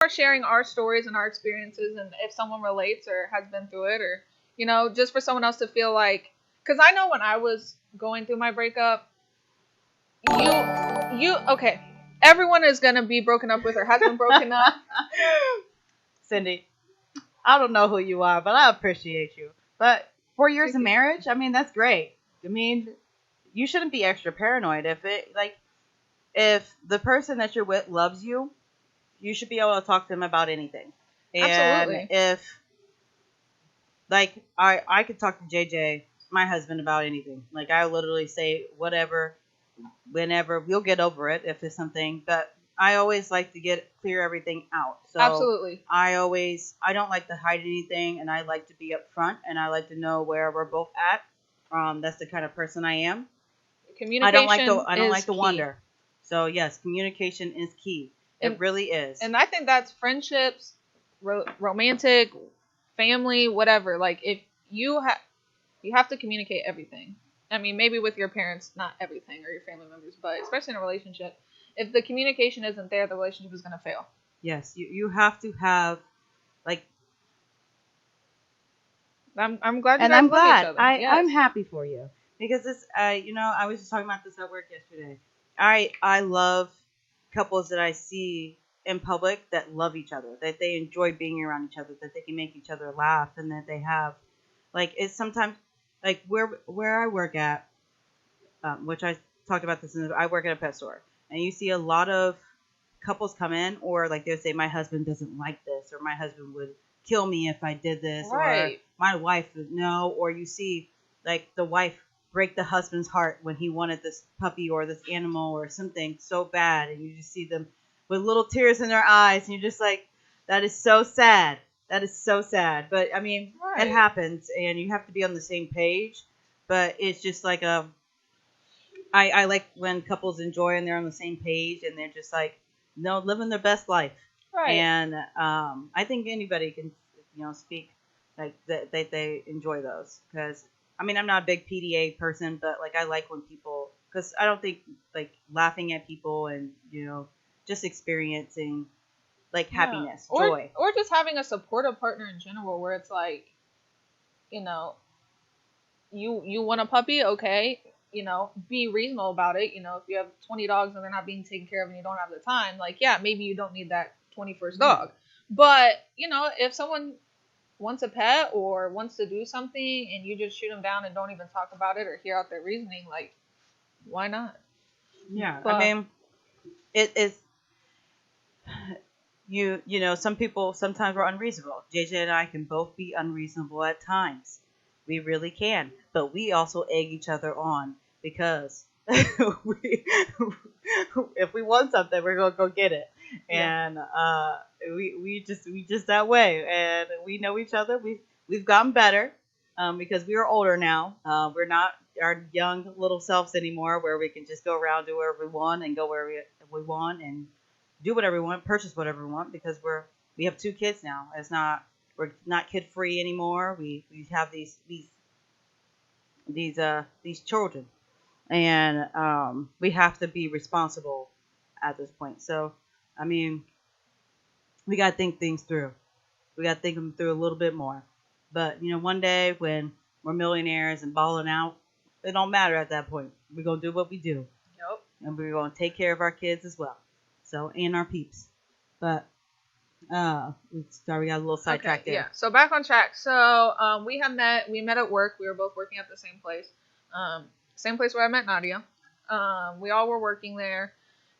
are sharing our stories and our experiences, and if someone relates or has been through it, or just for someone else to feel like, because I know when I was going through my breakup, okay, everyone is gonna be broken up with or has been broken up. Cindy, I don't know who you are, but I appreciate you. But 4 years of marriage, I mean, that's great. I mean, you shouldn't be extra paranoid if the person that you're with loves you, you should be able to talk to them about anything. And Absolutely. if like I could talk to JJ, my husband, about anything. Like I literally say whatever, whenever. We'll get over it if it's something. But I always like to clear everything out. So Absolutely. I don't like to hide anything, and I like to be upfront, and I like to know where we're both at. That's the kind of person I am. Communication I don't like to key. wonder. So yes, communication is key. It really is. And I think that's friendships, romantic, family, whatever. Like if you have to communicate everything. I mean, maybe with your parents, not everything, or your family members, but especially in a relationship, if the communication isn't there, the relationship is going to fail. Yes, you have to have like. I'm glad you and guys I'm love glad. each other. Yes. I'm happy for you because this. I was just talking about this at work yesterday. I love couples that I see in public that love each other, that they enjoy being around each other, that they can make each other laugh, and that they have, like, it's sometimes like where I work at, which I talked about this. I work at a pet store, and you see a lot of couples come in, or like they'll say, my husband doesn't like this, or my husband would kill me if I did this, Right. or my wife would no, or you see like the wife break the husband's heart when he wanted this puppy or this animal or something so bad, and you just see them with little tears in their eyes, and you're just like, that is so sad. That is so sad. But I mean, Right. it happens, and you have to be on the same page. But it's just like I like when couples enjoy and they're on the same page and they're just like, no, living their best life. Right. And I think anybody can, speak like that they enjoy those. Because I mean, I'm not a big PDA person, but like I like when people, because I don't think like laughing at people and just experiencing like happiness, joy, or just having a supportive partner in general, where it's like, you know, you want a puppy, okay, be reasonable about it. If you have 20 dogs and they're not being taken care of and you don't have the time, like, yeah, maybe you don't need that 21st dog. But, if someone wants a pet or wants to do something and you just shoot them down and don't even talk about it or hear out their reasoning, like, why not? Yeah, But, I mean, it is. Some people sometimes are unreasonable. JJ and I can both be unreasonable at times. We really can, but we also egg each other on because if we want something, we're gonna go get it, and we just that way, and we know each other. We've gotten better because we are older now. We're not our young little selves anymore, where we can just go around, do whatever we want, and go where we want, and do whatever we want, purchase whatever we want, because we have 2 kids now. We're not kid free anymore. We have these children, and we have to be responsible at this point. So, I mean, we got to think things through. We got to think them through a little bit more. But one day when we're millionaires and balling out, it don't matter at that point. We're gonna do what we do. Yep. And we're gonna take care of our kids as well. So, and our peeps. But sorry, we got a little sidetracked there. Yeah. So back on track. So we met at work. We were both working at the same place. Same place where I met Nadia. We all were working there.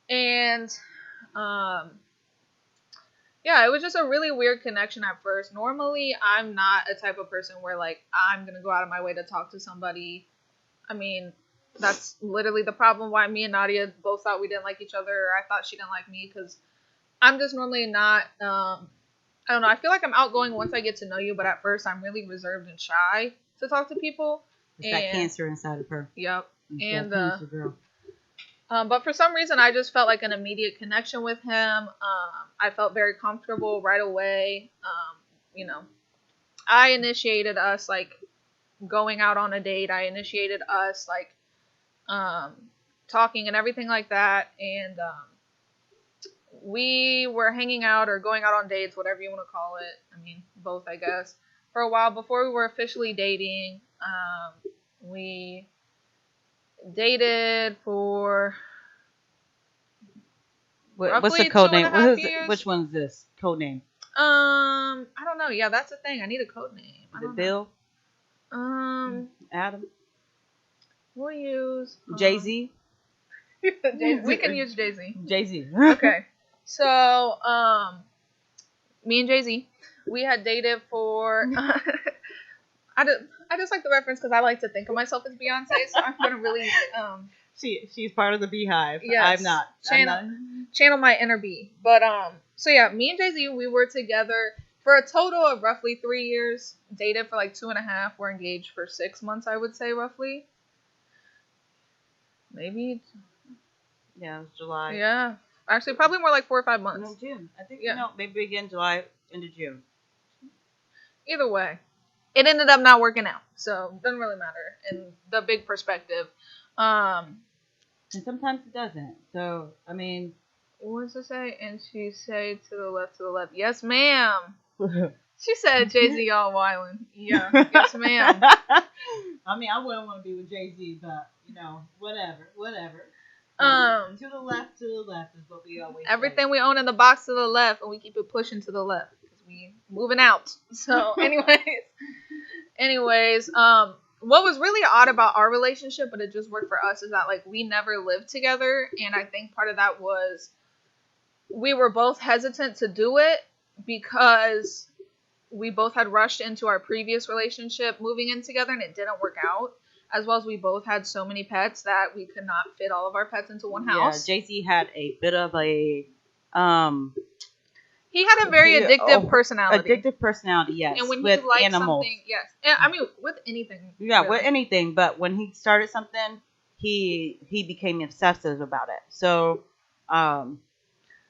And yeah, it was just a really weird connection at first. Normally, I'm not a type of person where like I'm going to go out of my way to talk to somebody. I mean, that's literally the problem why me and Nadia both thought we didn't like each other, or I thought she didn't like me, because I'm just normally not, I don't know, I feel like I'm outgoing once I get to know you, but at first I'm really reserved and shy to talk to people. It's that cancer inside of her. Yep. It's that cancer girl. But for some reason, I just felt like an immediate connection with him. I felt very comfortable right away. I initiated us, like, going out on a date. I initiated us, like, talking and everything like that. And we were hanging out or going out on dates, whatever you want to call it. I mean, both, I guess, for a while before we were officially dating. We dated for What's the roughly code two and a name? What half is it? Which years. one's this code name? I don't know. Yeah, that's the thing. I need a code name. I Is it don't know. Bill? Um, Adam? we'll use Jay Z? We can use Jay Z. Jay Z. Okay. So, me and Jay Z, we had dated for. I just, I just like the reference because I like to think of myself as Beyonce, so I'm gonna really She's part of the Beehive. yes, I'm not. channel my inner bee. But so yeah, me and Jay Z, we were together for a total of roughly 3 years. Dated for like 2.5. We're engaged for 6 months, I would say roughly. Maybe. Yeah, it was July. Yeah, actually, probably more like 4 or 5 months. No, June. I think, Yeah. maybe again July into June. Either way, it ended up not working out, so it doesn't really matter in the big perspective. Um, And sometimes it doesn't. So, I mean. what does it say? And she say to the left, to the left. Yes, ma'am. She said Jay Z all wildin'. Yeah, yes, ma'am. I mean, I wouldn't want to be with Jay Z, but whatever. Um, To the left is what we always everything say. we own in the box to the left, and we keep it pushing to the left because we moving out. So, anyways, what was really odd about our relationship, but it just worked for us, is that like we never lived together, and I think part of that was we were both hesitant to do it because we both had rushed into our previous relationship moving in together and it didn't work out, as well as we both had so many pets that we could not fit all of our pets into one house. Yeah, JC had a bit of a he had a very addictive personality. Addictive personality, yes. And when with he liked animals. something, yes. And, I mean, with anything. Yeah, really. with anything, but when he started something, he became obsessive about it. So,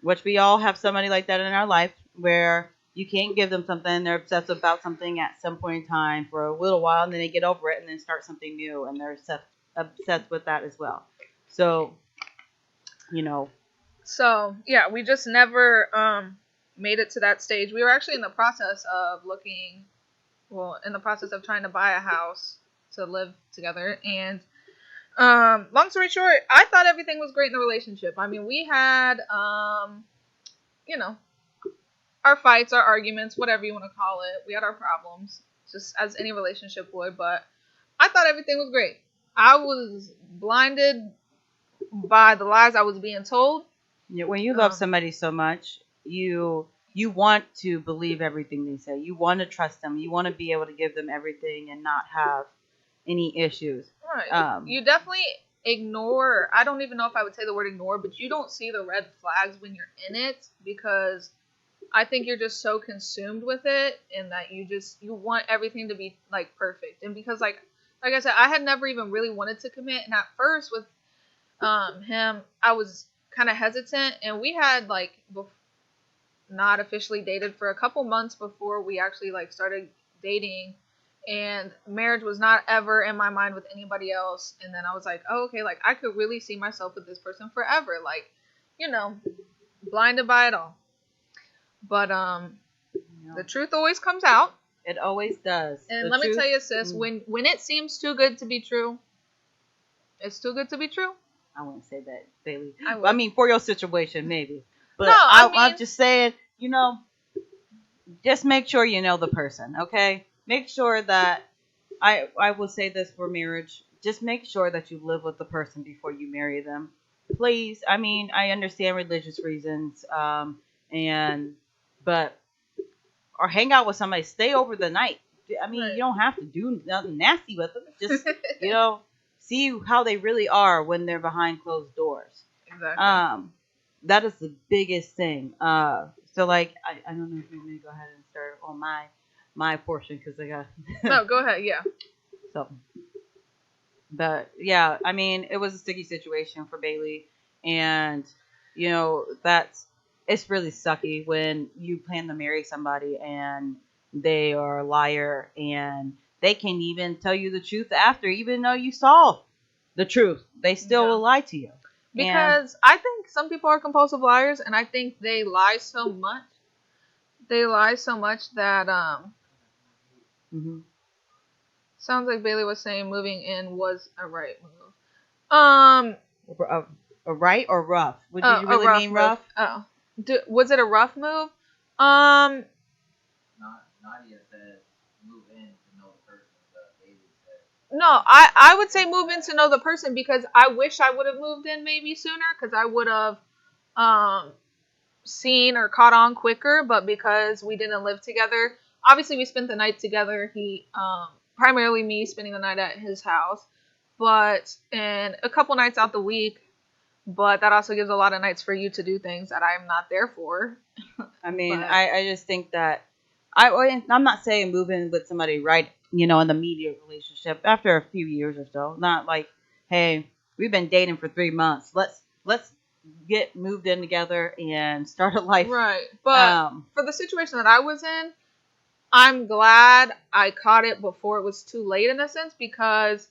which we all have somebody like that in our life where you can't give them something, they're obsessed about something at some point in time for a little while, and then they get over it and then start something new, and they're obsessed with that as well. So, So, yeah, we just never made it to that stage. We were actually in the process of trying to buy a house to live together. And long story short, I thought everything was great in the relationship. I mean, we had, our fights, our arguments, whatever you want to call it. We had our problems, just as any relationship would. But I thought everything was great. I was blinded by the lies I was being told. Yeah, when you love somebody so much, you want to believe everything they say. You want to trust them. You want to be able to give them everything and not have any issues. Right. You definitely ignore. I don't even know if I would say the word ignore, but you don't see the red flags when you're in it because I think you're just so consumed with it and that you want everything to be like perfect. And because like I said, I had never even really wanted to commit. And at first with him, I was kind of hesitant, and we had like not officially dated for a couple months before we actually like started dating, and marriage was not ever in my mind with anybody else. And then I was like, oh, okay, like I could really see myself with this person forever, like, blinded by it all. But the truth always comes out. It always does. And let me tell you, sis, when it seems too good to be true, it's too good to be true. I wouldn't say that, Bailey. I mean, for your situation, maybe. But no, I'm just saying, just make sure you know the person, okay? Make sure that, I will say this for marriage, just make sure that you live with the person before you marry them. Please, I mean, I understand religious reasons, or hang out with somebody, stay over the night. I mean, right. You don't have to do nothing nasty with them. Just, see how they really are when they're behind closed doors. Exactly. That is the biggest thing. So like, I don't know if you want me to go ahead and start on my portion because I got. No, go ahead. Yeah. So, but yeah, I mean, it was a sticky situation for Bailey, and it's really sucky when you plan to marry somebody and they are a liar and they can't even tell you the truth after, even though you saw the truth. They still will lie to you. And Because I think some people are compulsive liars, and I think they lie so much. They lie so much that mhm. sounds like Bailey was saying moving in was a right move. Um, a, a right or rough? Did you a really rough mean move. rough? Oh, was it a rough move? Um, no, I would say move in to know the person because I wish I would have moved in maybe sooner because I would have um seen or caught on quicker, but because we didn't live together, obviously we spent the night together. He primarily me spending the night at his house, but and a couple nights out the week, but that also gives a lot of nights for you to do things that I'm not there for. I mean, But I just think that I'm not saying move in with somebody right, in the immediate relationship after a few years or so. Not like, hey, we've been dating for 3 months. Let's get moved in together and start a life. right, but Um, for the situation that I was in, I'm glad I caught it before it was too late in a sense because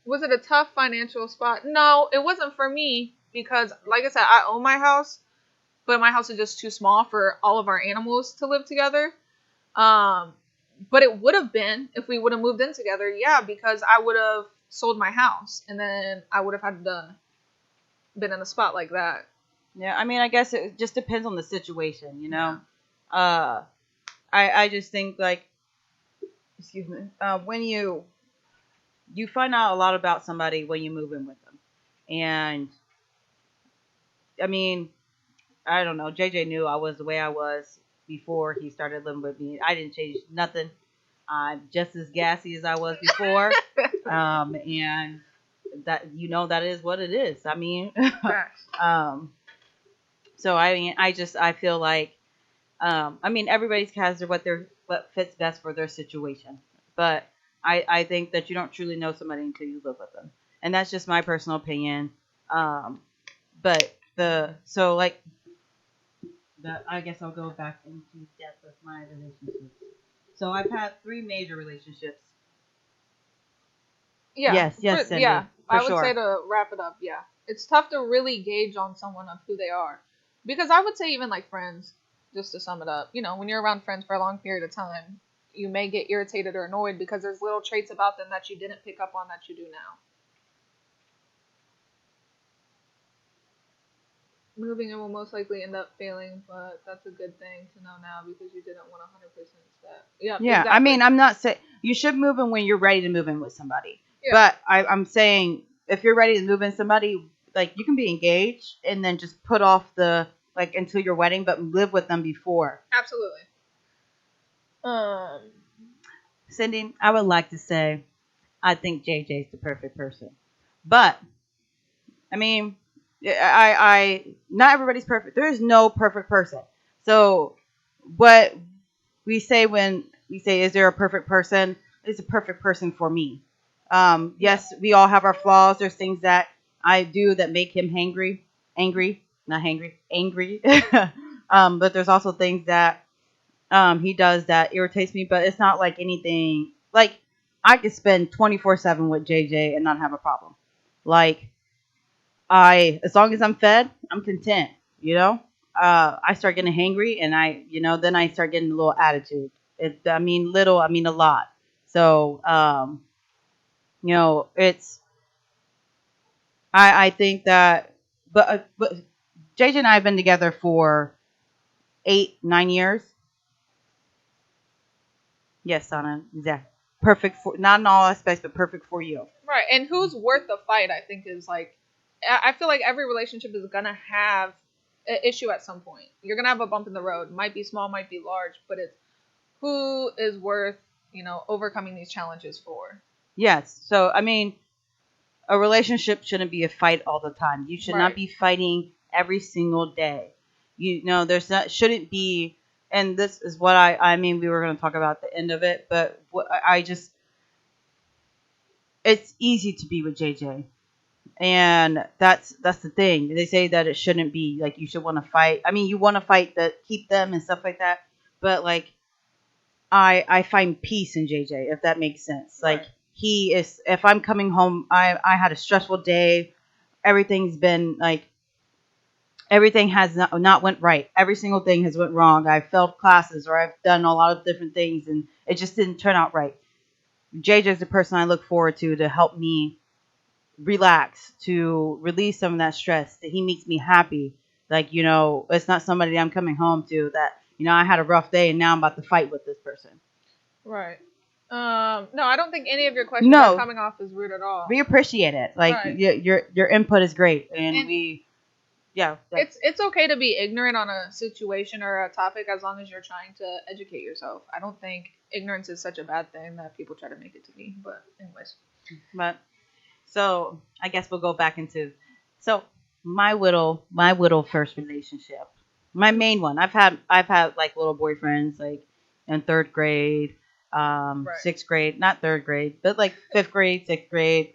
was it a tough financial spot? No, it wasn't for me because like I said, I own my house, but my house is just too small for all of our animals to live together. Um but it would have been if we would have moved in together, yeah, because I would have sold my house and then I would have had to been in a spot like that. yeah, I mean, I guess it just depends on the situation, Yeah. Uh, I just think like, excuse me, when you find out a lot about somebody when you move in with them, and I mean, I don't know. JJ knew I was the way I was before he started living with me. I didn't change nothing. I'm just as gassy as I was before. And that that is what it is. I mean, Facts. um, so I mean, I feel like I mean everybody's has what fits best for their situation, but I think that you don't truly know somebody until you live with them, and that's just my personal opinion. Um, but the so like that I guess I'll go back into depth with my relationships. So I've had 3 major relationships. Yeah, Yes, yeah. Cindy, for I would say sure. to wrap it up, yeah, it's tough to really gauge on someone of who they are, because I would say even like friends, just to sum it up, when you're around friends for a long period of time, you may get irritated or annoyed because there's little traits about them that you didn't pick up on that you do now. Moving in will most likely end up failing, but that's a good thing to know now because you didn't want 100% step. Yep, Yeah, I exactly. mean, I'm not saying you should move in when you're ready to move in with somebody, Yeah, but I'm saying if you're ready to move in somebody, like you can be engaged and then just put off the like until your wedding, but live with them before. absolutely. Um, Cindy, I would like to say I think JJ's the perfect person, but I mean, not everybody's perfect. There is no perfect person. So what we say when we say, "Is there a perfect person?" It's a perfect person for me. yeah, Yes, we all have our flaws. There's things that I do that make him angry, not hangry, angry. But there's also things that he does that irritates me. But it's not like anything like I could spend 24/7 with JJ and not have a problem. Like as long as I'm fed, I'm content. You know, I start getting hangry, and then I start getting a little attitude. I mean, little, I mean a lot. So, it's I think that, but JJ and I have been together for 8, 9 years. Yes, Sana, exactly. Perfect for not in all aspects, but perfect for you. right. And who's worth the fight? I think is like, I feel like every relationship is gonna have an issue at some point. You're gonna have a bump in the road. Might be small, might be large, but it's who is worth overcoming these challenges for. Yes. So, I mean, a relationship shouldn't be a fight all the time. You should not Right. be fighting every single day. There's not shouldn't be, and this is what I mean. We were going to talk about the end of it, but what I just it's easy to be with JJ, and that's the thing. They say that it shouldn't be like you should want to fight. I mean, you want to fight that keep them and stuff like that, but like I find peace in JJ if that makes sense. Like Right. he is. If I'm coming home, I had a stressful day. everything's been like everything has not went right. Every single thing has went wrong. I've failed classes or I've done a lot of different things and it just didn't turn out right. JJ is the person I look forward to help me relax, to release some of that stress. That he makes me happy. Like, it's not somebody that I'm coming home to that, I had a rough day and now I'm about to fight with this person. Right. No, I don't think any of your questions are No, coming off as rude at all. we appreciate it. Like Right. your input is great, and And we yeah. it's okay to be ignorant on a situation or a topic as long as you're trying to educate yourself. I don't think ignorance is such a bad thing that people try to make it to be. But anyways. But so I guess we'll go back into so my little first relationship, my main one. I've had like little boyfriends like in third grade, Right. sixth grade, not third grade, but like fifth grade, sixth grade,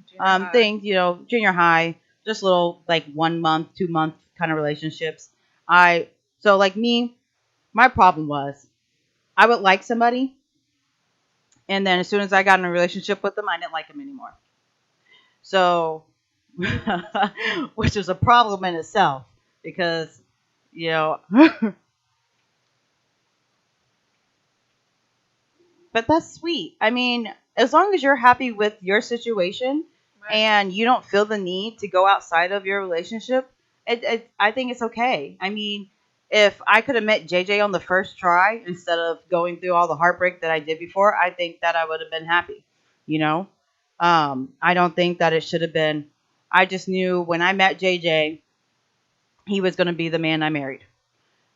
Junior high. things, junior high, just little like 1 month, 2 month kind of relationships. I so like me, my problem was I would like somebody, and then as soon as I got in a relationship with them, I didn't like them anymore. So, which is a problem in itself because, you know, but that's sweet. I mean, as long as you're happy with your situation Right. and you don't feel the need to go outside of your relationship, I think it's okay. I mean, if I could have met JJ on the first try instead of going through all the heartbreak that I did before, I think that I would have been happy. You know, I don't think that it should have been. I just knew when I met JJ, he was going to be the man I married.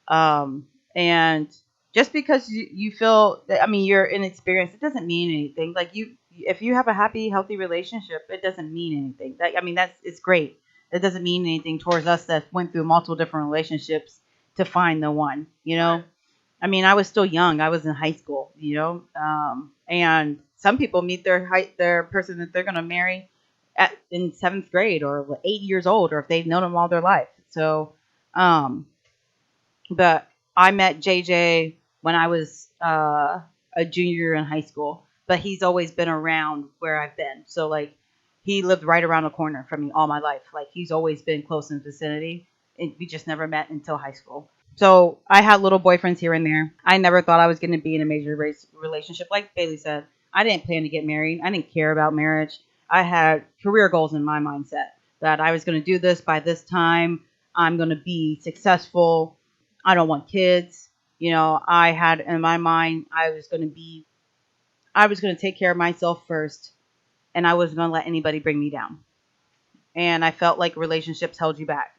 And just because you feel that, I mean, you're inexperienced, it doesn't mean anything. Like if you have a happy, healthy relationship, it doesn't mean anything. That, I mean, it's great. It doesn't mean anything towards us that went through multiple different relationships to find the one, Right. I mean, I was still young. I was in high school, and some people meet their person that they're going to marry in seventh grade or 8 years old, or if they've known them all their life. So, um, but I met JJ when I was a junior in high school, but he's always been around where I've been. So like he lived right around the corner from me all my life. Like he's always been close in the vicinity, and we just never met until high school. So I had little boyfriends here and there. I never thought I was going to be in a major race relationship. Like Bailey said, I didn't plan to get married. I didn't care about marriage. I had career goals in my mindset that I was going to do this by this time. I'm going to be successful. I don't want kids. I had in my mind I was going to take care of myself first, and I wasn't going to let anybody bring me down. And I felt like relationships held you back.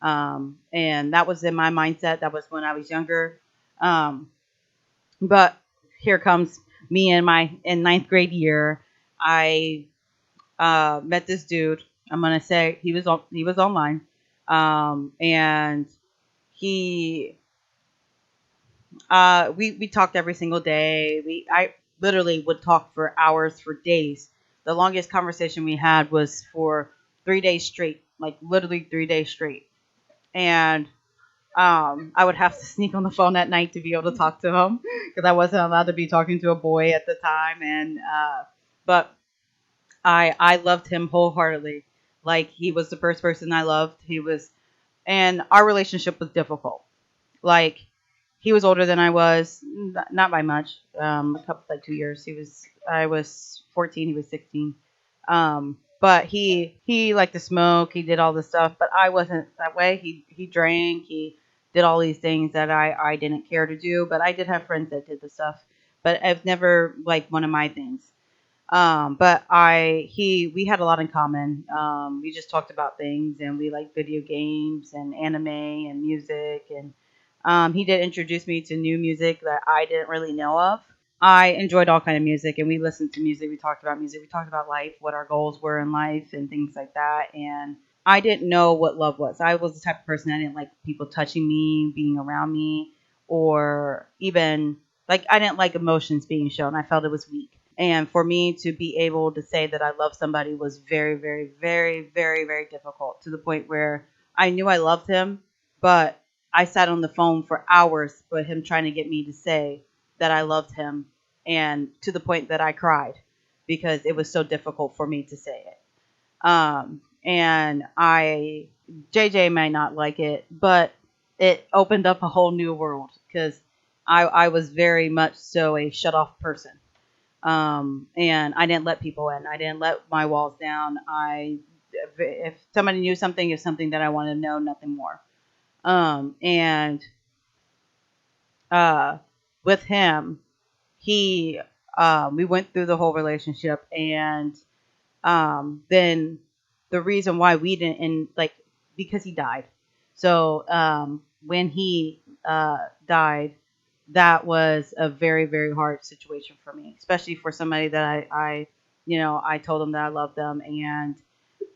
And that was in my mindset. That was when I was younger. Um, but here comes me in ninth grade year. I met this dude. I'm gonna say he was online, and he we talked every single day. I literally would talk for hours, for days. The longest conversation we had was for 3 days straight, like literally 3 days straight. And I would have to sneak on the phone at night to be able to talk to him because I wasn't allowed to be talking to a boy at the time. And but I loved him wholeheartedly. Like he was the first person I loved. And our relationship was difficult. Like he was older than I was, not by much. A couple, like 2 years. I was 14, he was 16. But he liked to smoke. He did all this stuff, but I wasn't that way. He drank. He did all these things that I didn't care to do. But I did have friends that did the stuff. But I've never like one of my things. But we had a lot in common. We just talked about things, and we liked video games and anime and music, and he did introduce me to new music that I didn't really know of. I enjoyed all kind of music, and we listened to music. We talked about music. We talked about life, what our goals were in life, and things like that. And I didn't know what love was. I was the type of person I didn't like people touching me, being around me, or even like I didn't like emotions being shown. I felt it was weak. And for me to be able to say that I love somebody was very, very, very, very, very difficult to the point where I knew I loved him, but I sat on the phone for hours with him trying to get me to say that I loved him, and to the point that I cried because it was so difficult for me to say it. And JJ might not like it, but it opened up a whole new world because I was very much so a shut off person. And I didn't let people in. I didn't let my walls down. If somebody knew something, it's something that I wanted to know, nothing more. And uh, with him, he we went through the whole relationship, and then the reason why we didn't, and like, because he died. So when he died, that was a very, very hard situation for me, especially for somebody that I told them that I loved them, and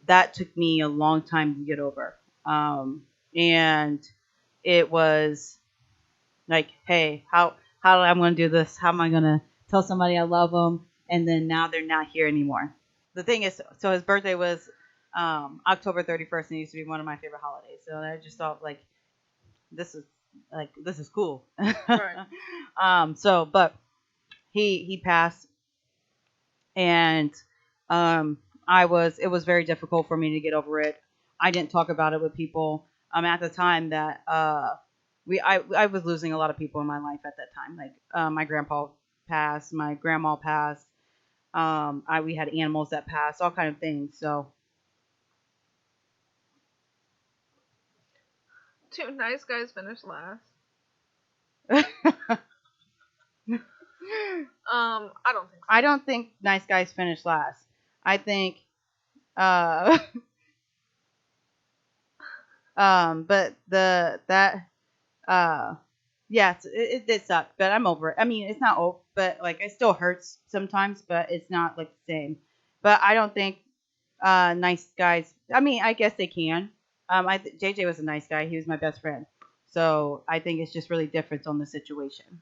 that took me a long time to get over. And it was like, hey, how am I going to do this? How am I going to tell somebody I love them? And then now they're not here anymore. The thing is, so his birthday was October 31st, and it used to be one of my favorite holidays. So I just thought this is this is cool. Right. But he passed, and um, it was very difficult for me to get over it. I didn't talk about it with people. At the time that I was losing a lot of people in my life at that time. Like my grandpa passed, my grandma passed. We had animals that passed, all kind of things. So Two nice guys finished last. I don't think so. I don't think nice guys finish last. I think, uh, but uh, yes, it did suck, but I'm over it. I mean, it's not over, but like it still hurts sometimes, but it's not like the same. But I don't think nice guys. I mean, I guess they can. JJ was a nice guy. He was my best friend, so I think it's just really different on the situation.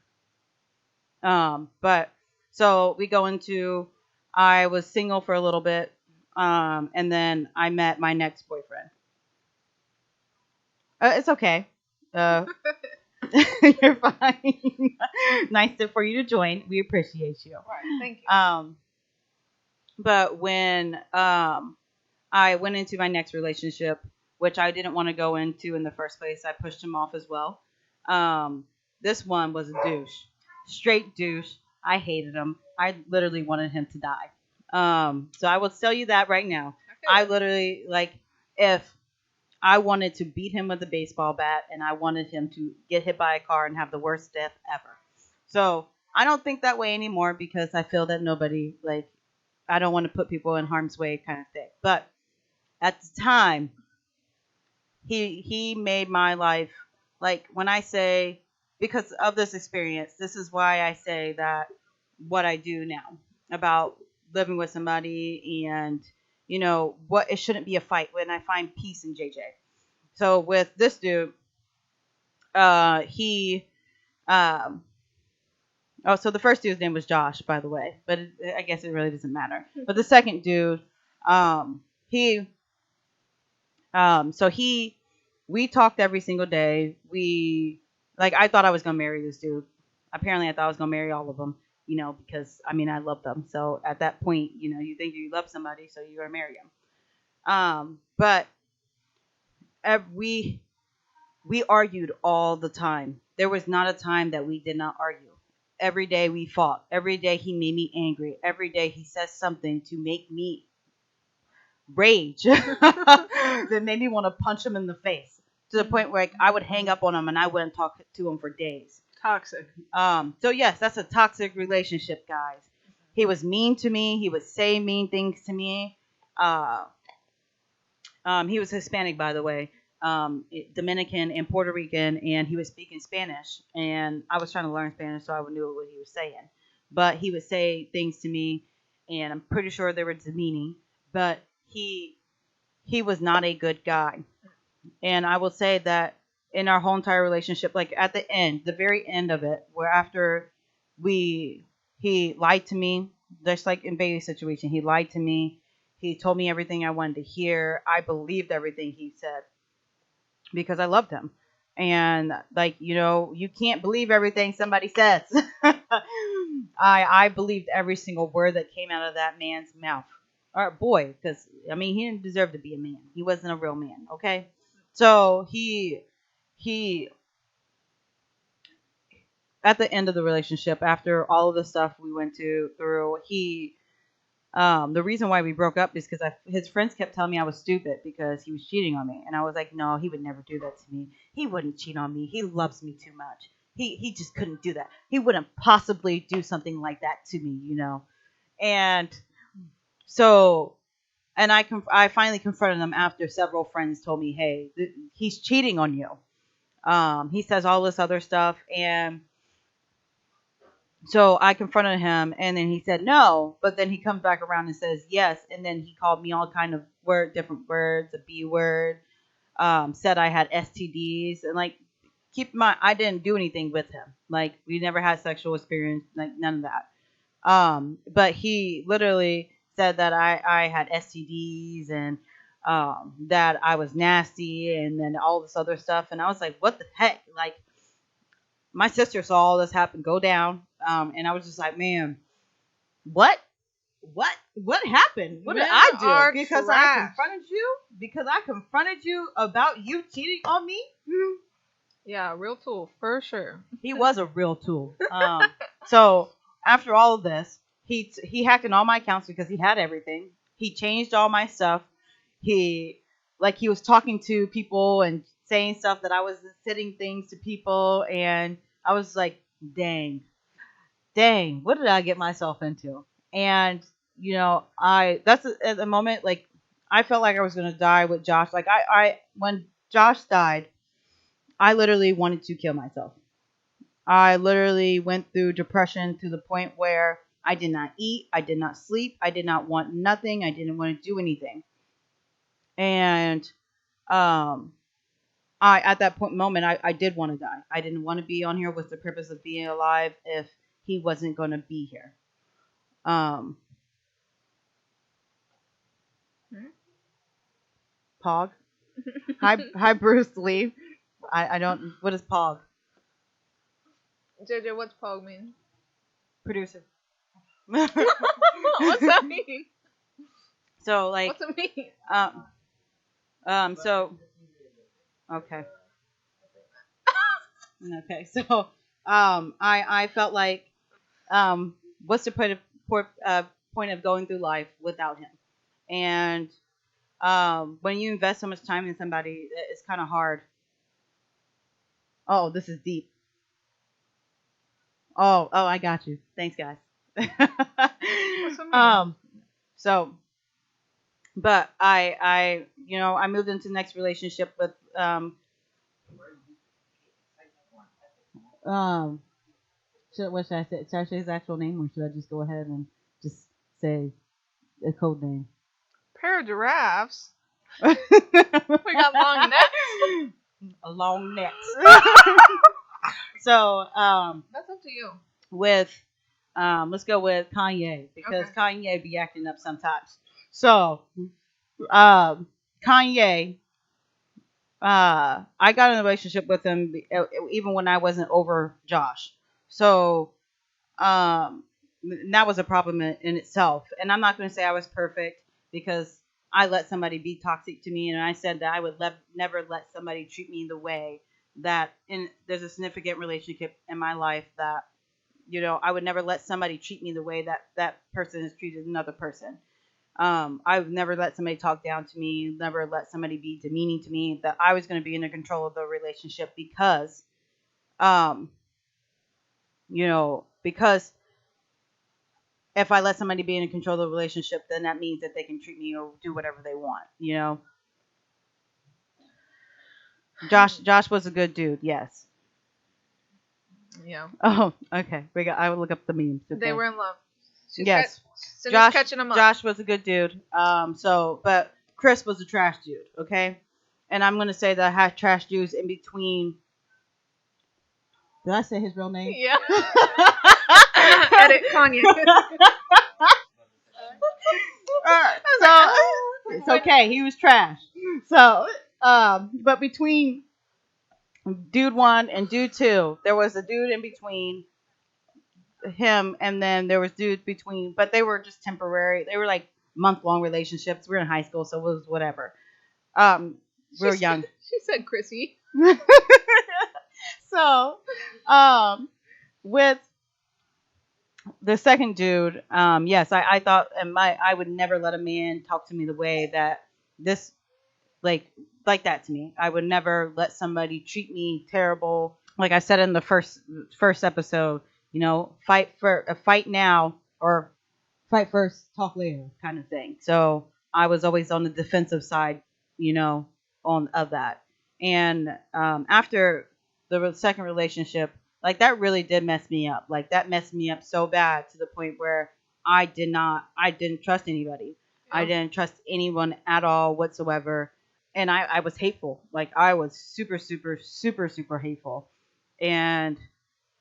But so we go into, I was single for a little bit, and then I met my next boyfriend. It's okay. Uh, you're fine. Nice for you to join. We appreciate you. Right. Thank you. But when I went into my next relationship, which I didn't want to go into in the first place, I pushed him off as well. Um, this one was a douche, straight douche. I hated him. I literally wanted him to die. So I will tell you that right now. I literally, like, if I wanted to beat him with a baseball bat, and I wanted him to get hit by a car and have the worst death ever. So I don't think that way anymore because I feel that nobody, like, I don't want to put people in harm's way kind of thing. But at the time, he made my life, like, when I say, because of this experience, this is why I say that what I do now about living with somebody, and what, it shouldn't be a fight when I find peace in JJ. So with this dude, he um oh, so the first dude's name was Josh, by the way, but I guess it really doesn't matter. But the second dude, he so he we talked every single day. I thought I was gonna marry this dude. Apparently, I thought I was gonna marry all of them. Because I mean, I love them. So at that point, you think you love somebody, so you're gonna marry them. But we argued all the time. There was not a time that we did not argue. Every day we fought. Every day he made me angry. Every day he says something to make me rage that made me want to punch him in the face, to the point where, like, I would hang up on him and I wouldn't talk to him for days. Toxic. So yes, that's a toxic relationship, guys. He was mean to me. He would say mean things to me. Uh, he was Hispanic, by the way, Dominican and Puerto Rican, and he was speaking Spanish. And I was trying to learn Spanish, so I knew what he was saying. But he would say things to me, and I'm pretty sure they were demeaning. But he was not a good guy. And I will say that in our whole entire relationship, like at the end, the very end of it, where after we he lied to me, just like in Bailey's situation, he lied to me. He told me everything I wanted to hear. I believed everything he said because I loved him. And, like, you can't believe everything somebody says. I believed every single word that came out of that man's mouth. or boy, because I mean he didn't deserve to be a man. He wasn't a real man. Okay, so he at the end of the relationship, after all of the stuff we went through, he the reason why we broke up is because his friends kept telling me I was stupid because he was cheating on me, and I was like, no, he would never do that to me. He wouldn't cheat on me. He loves me too much. He just couldn't do that. He wouldn't possibly do something like that to me, you know. And so, and I finally confronted him after several friends told me, hey, he's cheating on you. He says all this other stuff, and so I confronted him, and then he said no, but then he comes back around and says yes, and then he called me all kind of different words, a B word, said I had STDs, and like, keep in mind, I didn't do anything with him. Like, we never had sexual experience, like none of that. But he literally said that I had STDs and that I was nasty, and then all this other stuff, and I was like, what the heck, like my sister saw all this happen go down, and I was just like, man, what, what happened? What did Men I do? are Because I trash. confronted you? Because I confronted you about you cheating on me? Yeah, real tool for sure. He was a real tool. So after all of this, he hacked in all my accounts because he had everything. He changed all my stuff. He he was talking to people and saying stuff that I was sending things to people, and I was like, dang, what did I get myself into? And I that's at the moment, like, I felt like I was gonna die with Josh. Like, I when Josh died, I literally wanted to kill myself. I literally went through depression to the point where I did not eat, I did not sleep, I did not want nothing, I didn't want to do anything. And um I at that moment I did want to die. I didn't want to be on here. What's the purpose of being alive if he wasn't gonna be here? Um Hmm? Pog. Hi Bruce Lee. I don't what is Pog? JJ, what's pog mean? Producer. What's that mean? So like What's it mean? um so okay. Okay, so I felt like what's the point of going through life without him? And when you invest so much time in somebody, it's kind of hard. Oh, this is deep. Oh, I got you. Thanks, guys. What's it mean? um, so, but I moved into the next relationship with um what should I say? Should I say his actual name, or should I just go ahead and just say a code name? Pair of giraffes. We We got long necks. a long neck. So That's up to you. with let's go with Kanye because Okay. Kanye be acting up sometimes. So um, Kanye, I got in a relationship with him even when I wasn't over Josh. So um, that was a problem in itself. And I'm not going to say I was perfect because I let somebody be toxic to me, and I said that I would never let somebody treat me the way that. And there's a significant relationship in my life that I would never let somebody treat me the way that person has treated another person. I've never let somebody talk down to me, never let somebody be demeaning to me. That I was going to be in the control of the relationship because, um, because if I let somebody be in control of the relationship, then that means that they can treat me or do whatever they want. Josh was a good dude, yes. Yeah. Oh, okay. I will look up the memes. Okay. They were in love. Yes. Cindy's Josh catching them up. Josh was a good dude. But Chris was a trash dude, okay? And I'm gonna say that I had trash dudes in between. Did I say his real name? Yeah. Edit Kanye. So it's okay. He was trash. So, but between dude one and dude two, there was a dude in between him, and then there was dudes between, but they were just temporary. They were like month-long relationships. We were in high school, so it was whatever. Um, we were young. She said Chrissy. So, um, with the second dude, yes, I thought, and I would never let a man talk to me the way that this, like, like that to me. I would never let somebody treat me terrible. Like I said in the first episode, fight now or fight first, talk later, kind of thing. So I was always on the defensive side, you know, on of that. And after the second relationship, like that really did mess me up. Like that messed me up so bad to the point where I didn't trust anybody. I Yeah. didn't trust anyone at all whatsoever. And I was hateful. Like I was super, super, super, super hateful. And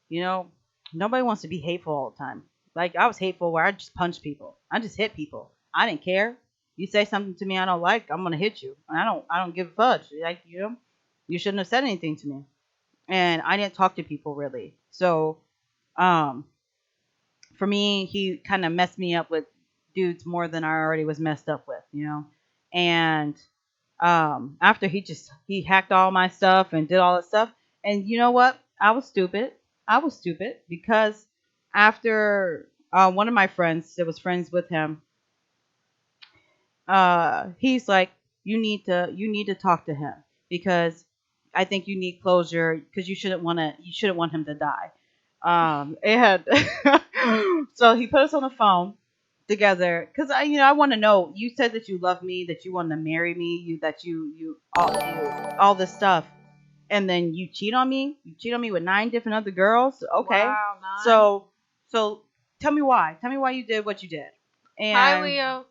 you know, nobody wants to be hateful all the time. Like I was hateful where I just punched people. I just hit people. I didn't care. You say something to me I don't like, I'm gonna hit you. And I don't give a fudge. Like, you shouldn't have said anything to me. And I didn't talk to people really. So, um, for me, he kind of messed me up with dudes more than I already was messed up with. And after he hacked all my stuff and did all that stuff, and you know what? I was stupid because after one of my friends that was friends with him, he's like, you need to talk to him because I think you need closure because you shouldn't want him to die. And so he put us on the phone together because I want to know. You said that you love me, that you want to marry me, all this stuff, and then you cheat on me. You cheat on me with 9 different other girls. Okay, Wow, 9. so tell me why. Tell me why you did what you did. Hi, And Leo.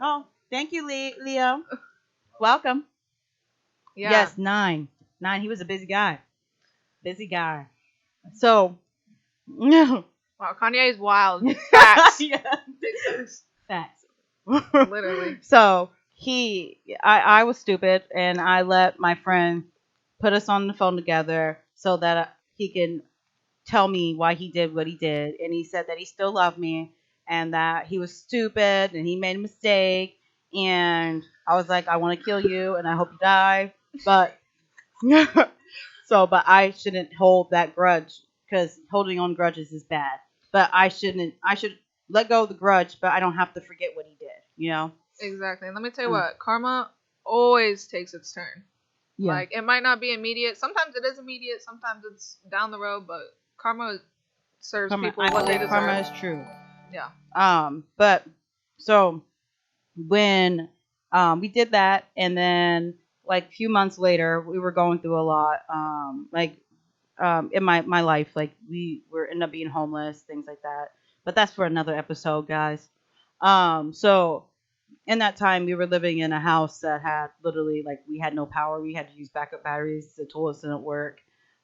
oh, thank you, Leo. Welcome. Yeah. Yes, 9. He was a busy guy. Busy guy. So, yeah. Wow, Kanye is wild. Facts. Yeah. Big facts. Facts. Literally. So I was stupid, and I let my friend put us on the phone together so that he can tell me why he did what he did. And he said that he still loved me and that he was stupid and he made a mistake. And I was like, I want to kill you and I hope you die. But but I shouldn't hold that grudge because holding on grudges is bad. But I should let go of the grudge, but I don't have to forget what he did. Exactly. And let me tell you Mm. what, karma always takes its turn. Yeah. Like, it might not be immediate. Sometimes it is immediate. Sometimes it's down the road. But karma serves Karma, people I what they believe deserve. karma is true. Yeah. But so when we did that, and then like a few months later, we were going through a lot. In my life, like we were ended up being homeless, things like that. But that's for another episode, guys. So in that time, we were living in a house that had literally like we had no power. We had to use backup batteries. The toilets didn't work.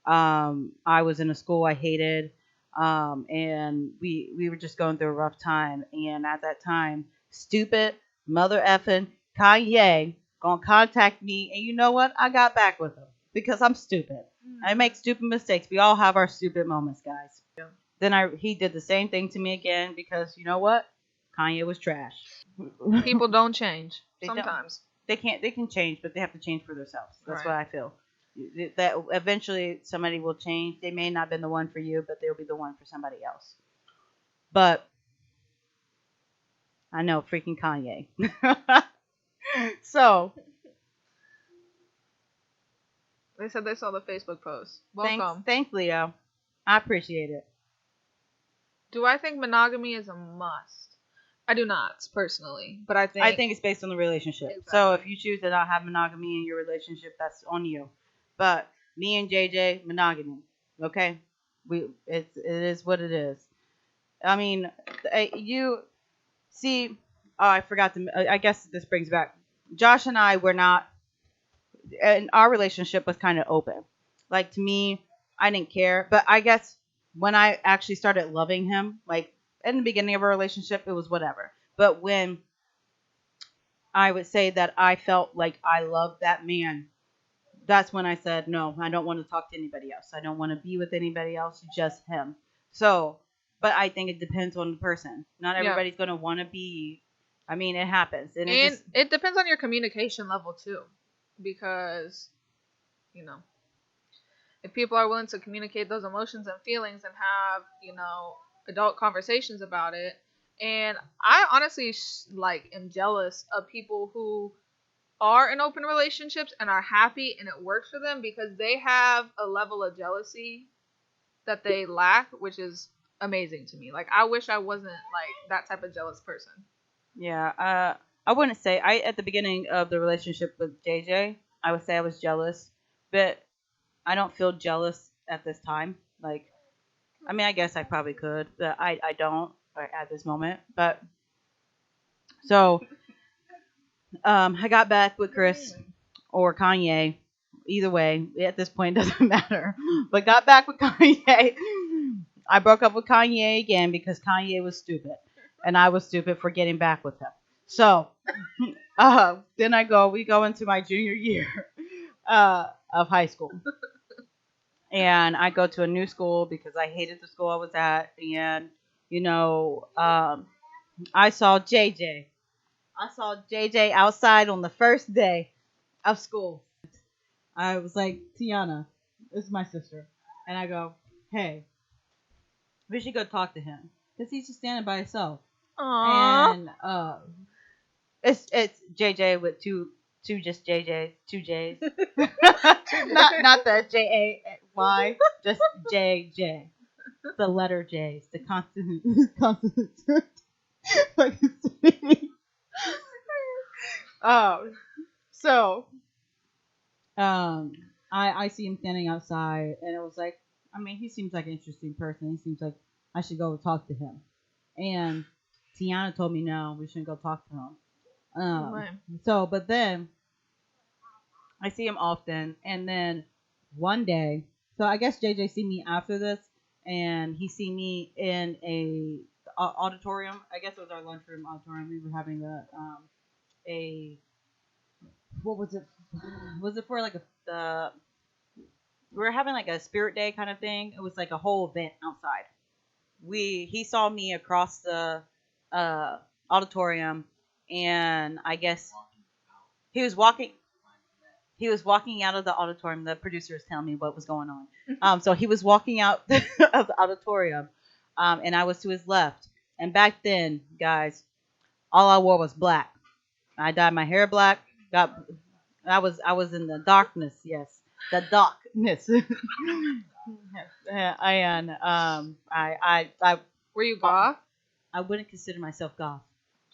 I was in a school I hated, and we were just going through a rough time. And at that time, stupid mother effing Kanye gonna contact me, and you know what? I got back with him because I'm stupid. I make stupid mistakes. We all have our stupid moments, guys. Yeah. Then he did the same thing to me again because you know what? Kanye was trash. People don't change. They don't. Sometimes. They can change, but they have to change for themselves. That's what Right. I feel. That eventually somebody will change. They may not have been the one for you, but they'll be the one for somebody else. But I know freaking Kanye. So They said they saw the Facebook post. thanks, Welcome. thanks, Leo. I appreciate it. Do I think monogamy is a must? I do not, personally. But I think it's based on the relationship. Exactly. So if you choose to not have monogamy in your relationship, that's on you. But me and JJ, monogamy. Okay, it is what it is. I mean, you see. Oh, I forgot to. I guess this brings back. Josh and I were not, and our relationship was kind of open. Like to me, I didn't care. But I guess when I actually started loving him, like in the beginning of our relationship, it was whatever. But when I would say that I felt like I loved that man, that's when I said, no, I don't want to talk to anybody else. I don't want to be with anybody else, just him. So, but I think it depends on the person. Not Yeah. everybody's going to want to be I mean, it happens, and it And just it depends on your communication level too, because you know if people are willing to communicate those emotions and feelings and have adult conversations about it. And I honestly like am jealous of people who are in open relationships and are happy and it works for them because they have a level of jealousy that they lack, which is amazing to me. Like I wish I wasn't like that type of jealous person. yeah. I wouldn't say I at the beginning of the relationship with JJ, I would say I was jealous, but I don't feel jealous at this time. Like, I mean, I guess I probably could, but I don't at this moment. But so I got back with Chris or Kanye. Either way, at this point, doesn't matter. But got back with Kanye. I broke up with Kanye again because Kanye was stupid, and I was stupid for getting back with him. So then we go into my junior year of high school, and I go to a new school because I hated the school I was at, and you know, I saw JJ. I saw JJ outside on the first day of school. I was like, Tiana, this is my sister. And I go, hey, we should go talk to him. Because he's just standing by himself. Aww. And it's JJ with two just JJs, two J's. Not the JAY, just JJ. The letter J's, the consonant consonants. um so um I see him standing outside and it was like, I mean, he seems like an interesting person. He seems like I should go talk to him. And Tiana told me no, we shouldn't go talk to him. Right. So but then I see him often, and then one day, so I guess JJ see me after this, and he see me in a auditorium. I guess it was our lunchroom auditorium. We were having a what was it? Was it for like we were having like a spirit day kind of thing. It was like a whole event outside. He saw me across the uh, auditorium, and I guess he was walking. He was walking out of the auditorium. The producer was telling me what was going on. So he was walking out of the auditorium, and I was to his left. And back then, guys, all I wore was black. I dyed my hair black. Got I was in the darkness. Yes, the darkness. And I Were you goth? I wouldn't consider myself goth.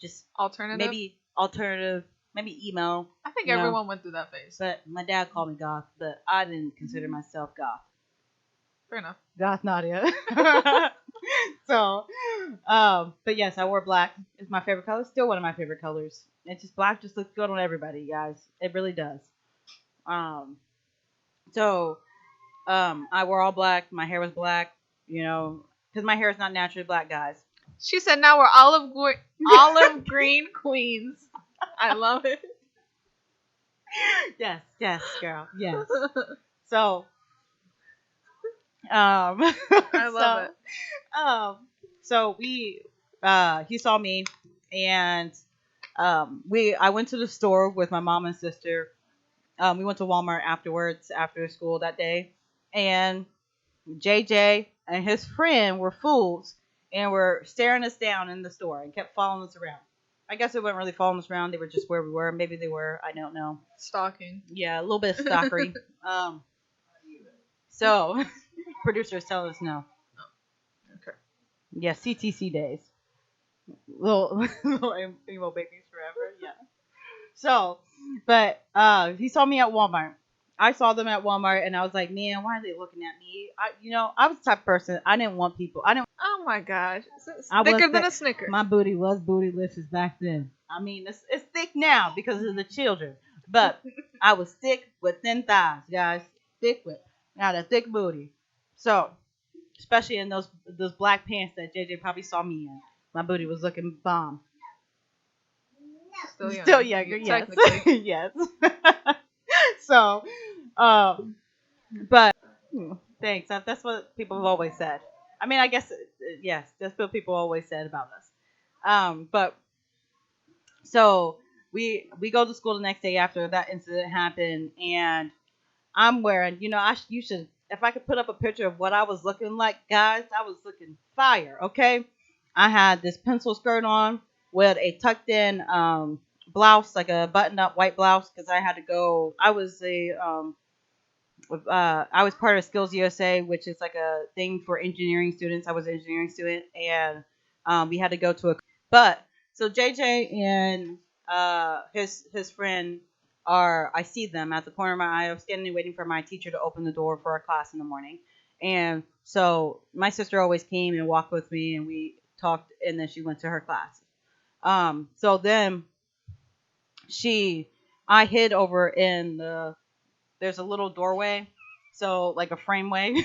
Just Alternative? maybe alternative, maybe emo. I think you know. everyone went through that phase. But my dad called me goth, but I didn't consider myself goth. Fair enough. Goth Nadia. So, but yes, I wore black. It's my favorite color. Still one of my favorite colors. It's just black. Just looks good on everybody, guys. It really does. Um, so, I wore all black. My hair was black. Because my hair is not naturally black, guys. She said, "Now we're olive green queens." I love it. Yes, girl. Yes. So, I love it. So he saw me, and I went to the store with my mom and sister. We went to Walmart afterwards after school that day, and JJ and his friend were fools and were staring us down in the store and kept following us around. I guess they weren't really following us around. They were just where we were. Maybe they were. I don't know. Stalking. Yeah, a little bit of stalkery. So producers tell us no. Okay. Yeah, CTC days. Little emo babies forever. Yeah. So, but he saw me at Walmart. I saw them at Walmart, and I was like, man, why are they looking at me? I was the type of person. I didn't want people. I didn't. Oh my gosh. It's I thicker was than a Snicker. My booty was bootylicious back then. I mean, it's thick now because of the children, but I was thick with thin thighs, guys. Thick with got a thick booty. So, especially in those black pants that JJ probably saw me in, my booty was looking bomb. Still younger, yes. Technically. Yes. So, but thanks. That's what people have always said. I mean, I guess yes, that's what people always said about us. But So we go to school the next day after that incident happened, and I'm wearing, you should, if I could put up a picture of what I was looking like, guys, I was looking fire, okay? I had this pencil skirt on with a tucked in blouse, like a buttoned up white blouse, because I had to go. I was part of Skills USA, which is like a thing for engineering students. I was an engineering student, and we had to go to a. But so JJ and his friend are. I see them at the corner of my eye. I was standing waiting for my teacher to open the door for our class in the morning, and so my sister always came and walked with me, and we talked, and then she went to her class. So then she, I hid over in the there's a little doorway, so like a frameway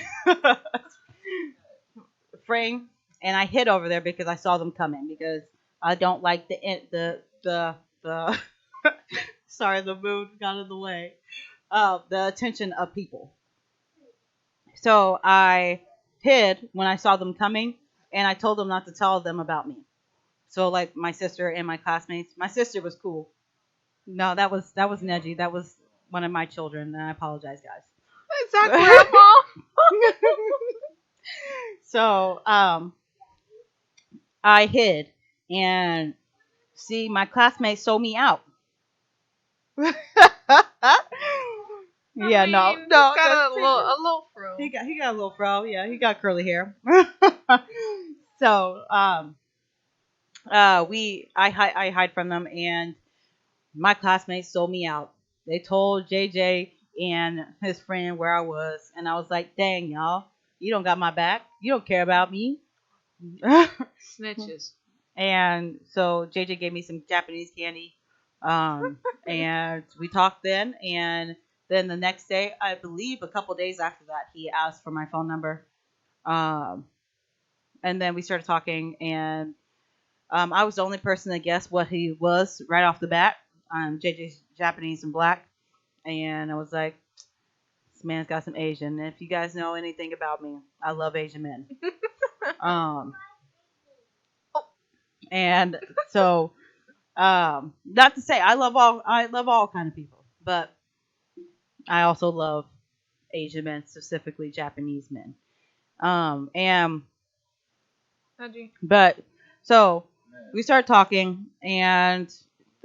frame, and I hid over there because I saw them coming because I don't like the sorry, the mood got in the way of the attention of people. So I hid when I saw them coming, and I told them not to tell them about me. So like my sister and my classmates, my sister was cool. No, that was Neji. That was one of my children, and I apologize, Is that guys. grandma? So I hid, and see, my classmates sold me out. I Yeah, no, mean, he's no, got that's a little fro. he got a little fro. Yeah, he got curly hair. So I hide from them, and my classmates sold me out. They told JJ and his friend where I was, and I was like, dang, y'all, you don't got my back. You don't care about me. Snitches. And so JJ gave me some Japanese candy. And we talked then. And then the next day, I believe a couple days after that, he asked for my phone number. Um, and then we started talking. And I was the only person that guessed what he was right off the bat. JJ's Japanese and black. And I was like, this man's got some Asian. And if you guys know anything about me, I love Asian men. Um, and so not to say I love all kind of people, but I also love Asian men, specifically Japanese men. And Haji. but so we started talking, and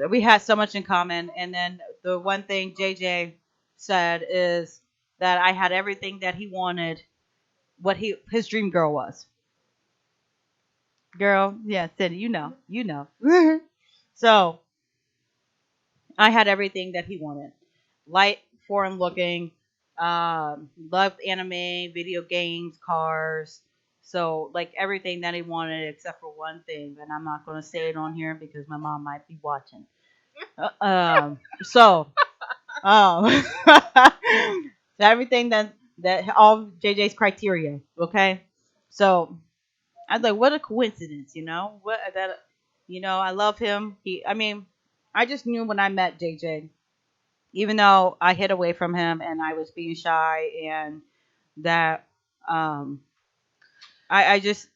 we had so much in common. And then the one thing JJ said is that I had everything that he wanted, what his dream girl was. Girl, yeah, Cindy, you know. So I had everything that he wanted. Light, foreign looking, loved anime, video games, cars. So like everything that he wanted except for one thing, and I'm not going to say it on here because my mom might be watching. So everything that all JJ's criteria. Okay, so I was like, what a coincidence, What that, I love him. I mean, I just knew when I met JJ, even though I hid away from him and I was being shy, and that um, I just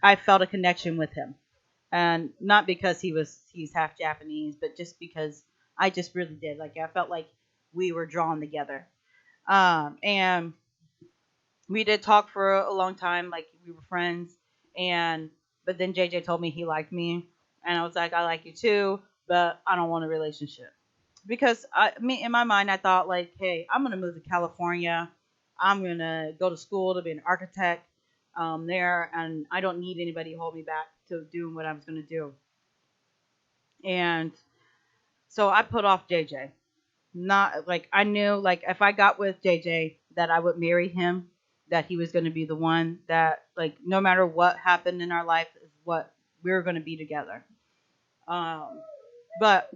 I felt a connection with him, and not because he's half Japanese, but just because I just really did. Like I felt like we were drawn together, and we did talk for a long time, like we were friends, and but then JJ told me he liked me, and I was like, I like you too, but I don't want a relationship because in my mind, I thought like, hey, I'm gonna move to California. I'm gonna go to school to be an architect there, and I don't need anybody to hold me back to doing what I was gonna do. And so I put off JJ. Not like I knew like if I got with JJ that I would marry him, that he was gonna be the one that like no matter what happened in our life is what we were gonna be together. Um, but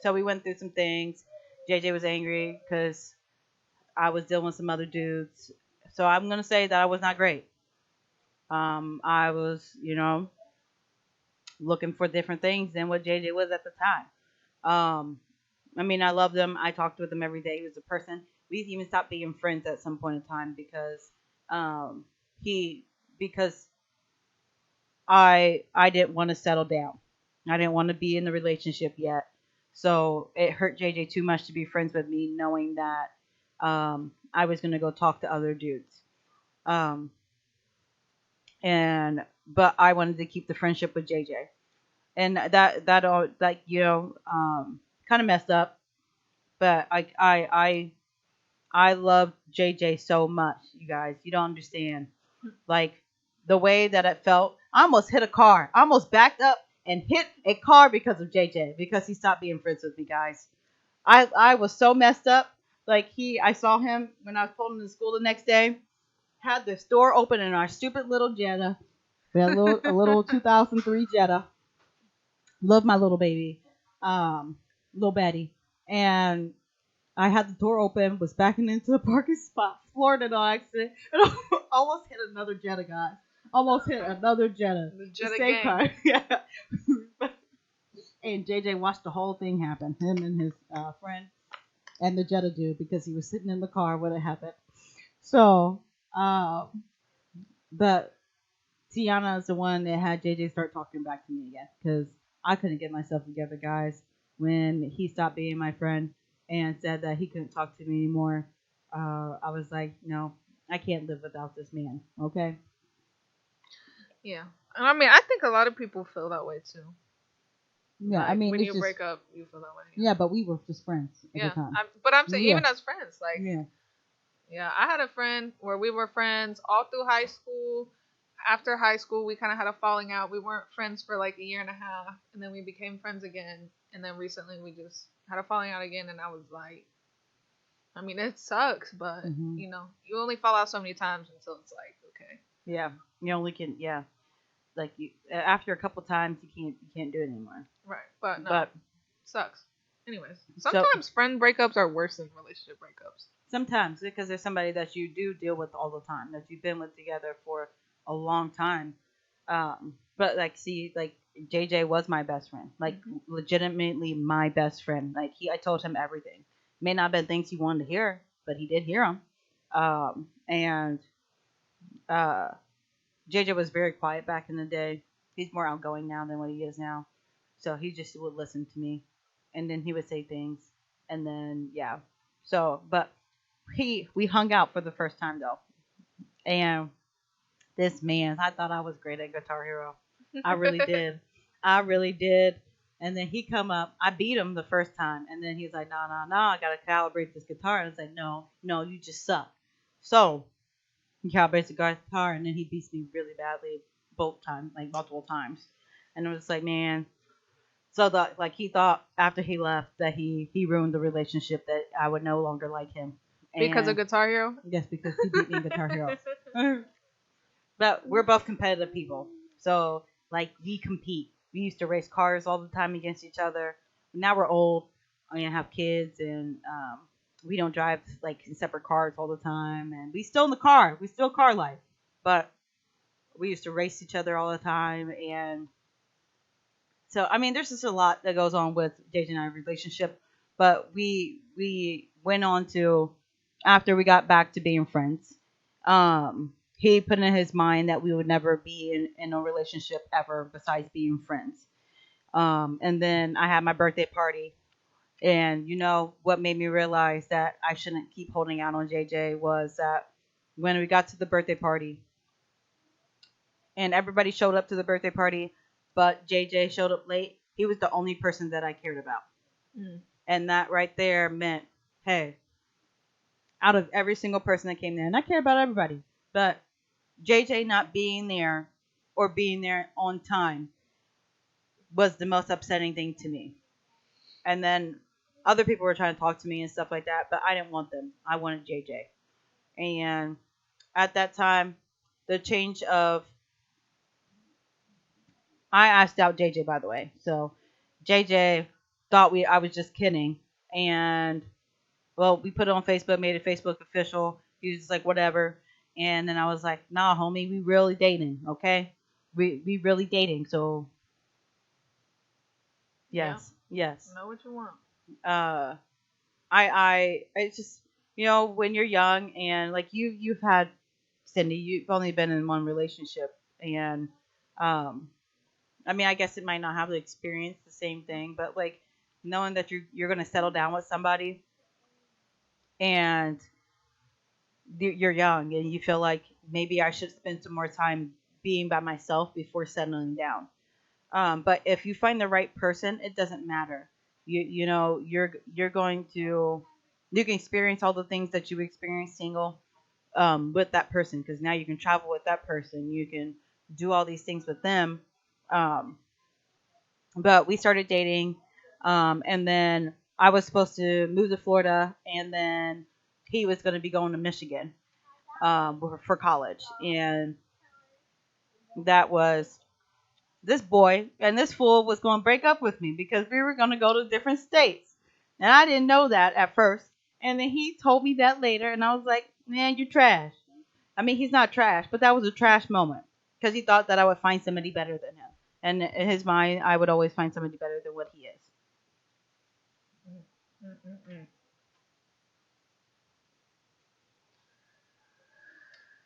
so we went through some things. JJ was angry because I was dealing with some other dudes. So I'm gonna say that I was not great. I was, looking for different things than what JJ was at the time. Um, I mean, I loved him. I talked with him every day. He was a person. We even stopped being friends at some point in time because he because I didn't want to settle down. I didn't want to be in the relationship yet. So it hurt JJ too much to be friends with me, knowing that I was gonna go talk to other dudes. Um, and but I wanted to keep the friendship with JJ, and that all like kind of messed up. But I love JJ so much, you guys. You don't understand. Like the way that it felt. I almost hit a car. I almost backed up and hit a car because of JJ because he stopped being friends with me, guys. I was so messed up. Like I saw him when I was pulling to school the next day. Had the store open in our stupid little Jetta. We had a little 2003 Jetta. Love my little baby, little Betty, and I had the door open, was backing into the parking spot, floored it on accident, and almost hit another Jetta, guys. Almost hit another Jetta. The The Jetta same gang. car. Yeah. And JJ watched the whole thing happen. Him and his friend and the Jetta dude because he was sitting in the car when it happened. So, but Tiana is the one that had JJ start talking back to me again because I couldn't get myself together, guys. When he stopped being my friend and said that he couldn't talk to me anymore, I was like, no, I can't live without this man. Okay. Yeah. And I mean, I think a lot of people feel that way too. Yeah, I Like mean, when it's you just break up, you feel that way. yeah, but we were just friends at the Yeah. time. But I'm saying Yeah, even as friends, like yeah. yeah, I had a friend where we were friends all through high school. After high school, we kind of had a falling out. We weren't friends for like a year and a half, and then we became friends again. And then recently, we just had a falling out again, and I was like, I mean, it sucks, but Hmm. you only fall out so many times until it's like, okay, Yeah, you only can. Yeah, like you after a couple times, you can't do it anymore. right? But no, But sucks. Anyways, so sometimes friend breakups are worse than relationship breakups. sometimes because there's somebody that you do deal with all the time that you've been with together for a long time. But like, see, like JJ was my best friend, like Hmm. legitimately my best friend. Like I told him everything. May not have been things he wanted to hear, but he did hear them. And uh, JJ was very quiet back in the day. He's more outgoing now than what he is now. So he just would listen to me, and then he would say things, and then yeah. So, but we hung out for the first time though, and this man, I thought I was great at Guitar Hero. I really did. I really did. And then he come up. I beat him the first time, and then he's like, "No, no, no! I gotta calibrate this guitar." And I was like, "No, no, you just suck." So he calibrates the guitar, and then he beats me really badly both times, like multiple times. And it was like, man. So like he thought after he left that he ruined the relationship that I would no longer like him. Because of And Guitar Hero. yes, because he beat me in Guitar Hero. But we're both competitive people. So like we compete. We used to race cars all the time against each other. Now we're old. I mean, have kids, and we don't drive like in separate cars all the time. And we still in the car. We still car life. But we used to race each other all the time. And so I mean, there's just a lot that goes on with JJ and I relationship. But we went on to after we got back to being friends. He put in his mind that we would never be in a relationship ever besides being friends. And then I had my birthday party, and you know what made me realize that I shouldn't keep holding out on JJ was that when we got to the birthday party, and everybody showed up to the birthday party, but JJ showed up late. He was the only person that I cared about, Mm. and that right there meant, hey, out of every single person that came there, and I care about everybody, but JJ not being there or being there on time was the most upsetting thing to me. And then other people were trying to talk to me and stuff like that, but I didn't want them. I wanted JJ. And at that time, the change of I asked out JJ, by the way. So JJ thought I was just kidding, and well, we put it on Facebook, made it Facebook official. He was just like, whatever. And then I was like, nah, homie, we really dating, okay? We really dating. So Yeah. yes, yes. Know what you want. Uh, it's just when you're young and like you've had Cindy, you've only been in one relationship, and um I mean, I guess it might not have the experience the same thing, but like knowing that you're gonna settle down with somebody and you're young and you feel like maybe I should spend some more time being by myself before settling down. But if you find the right person, it doesn't matter. You know you're going to you can experience all the things that you experience single with that person because now you can travel with that person. You can do all these things with them. Um, but we started dating, and then I was supposed to move to Florida, and then he was going to be going to Michigan for college, and that was this boy and this fool was going to break up with me because we were going to go to different states, and I didn't know that at first, and then he told me that later, and I was like, man, you're trash. I mean, he's not trash, but that was a trash moment because he thought that I would find somebody better than him, and in his mind, I would always find somebody better than what he is. Mm-mm-mm.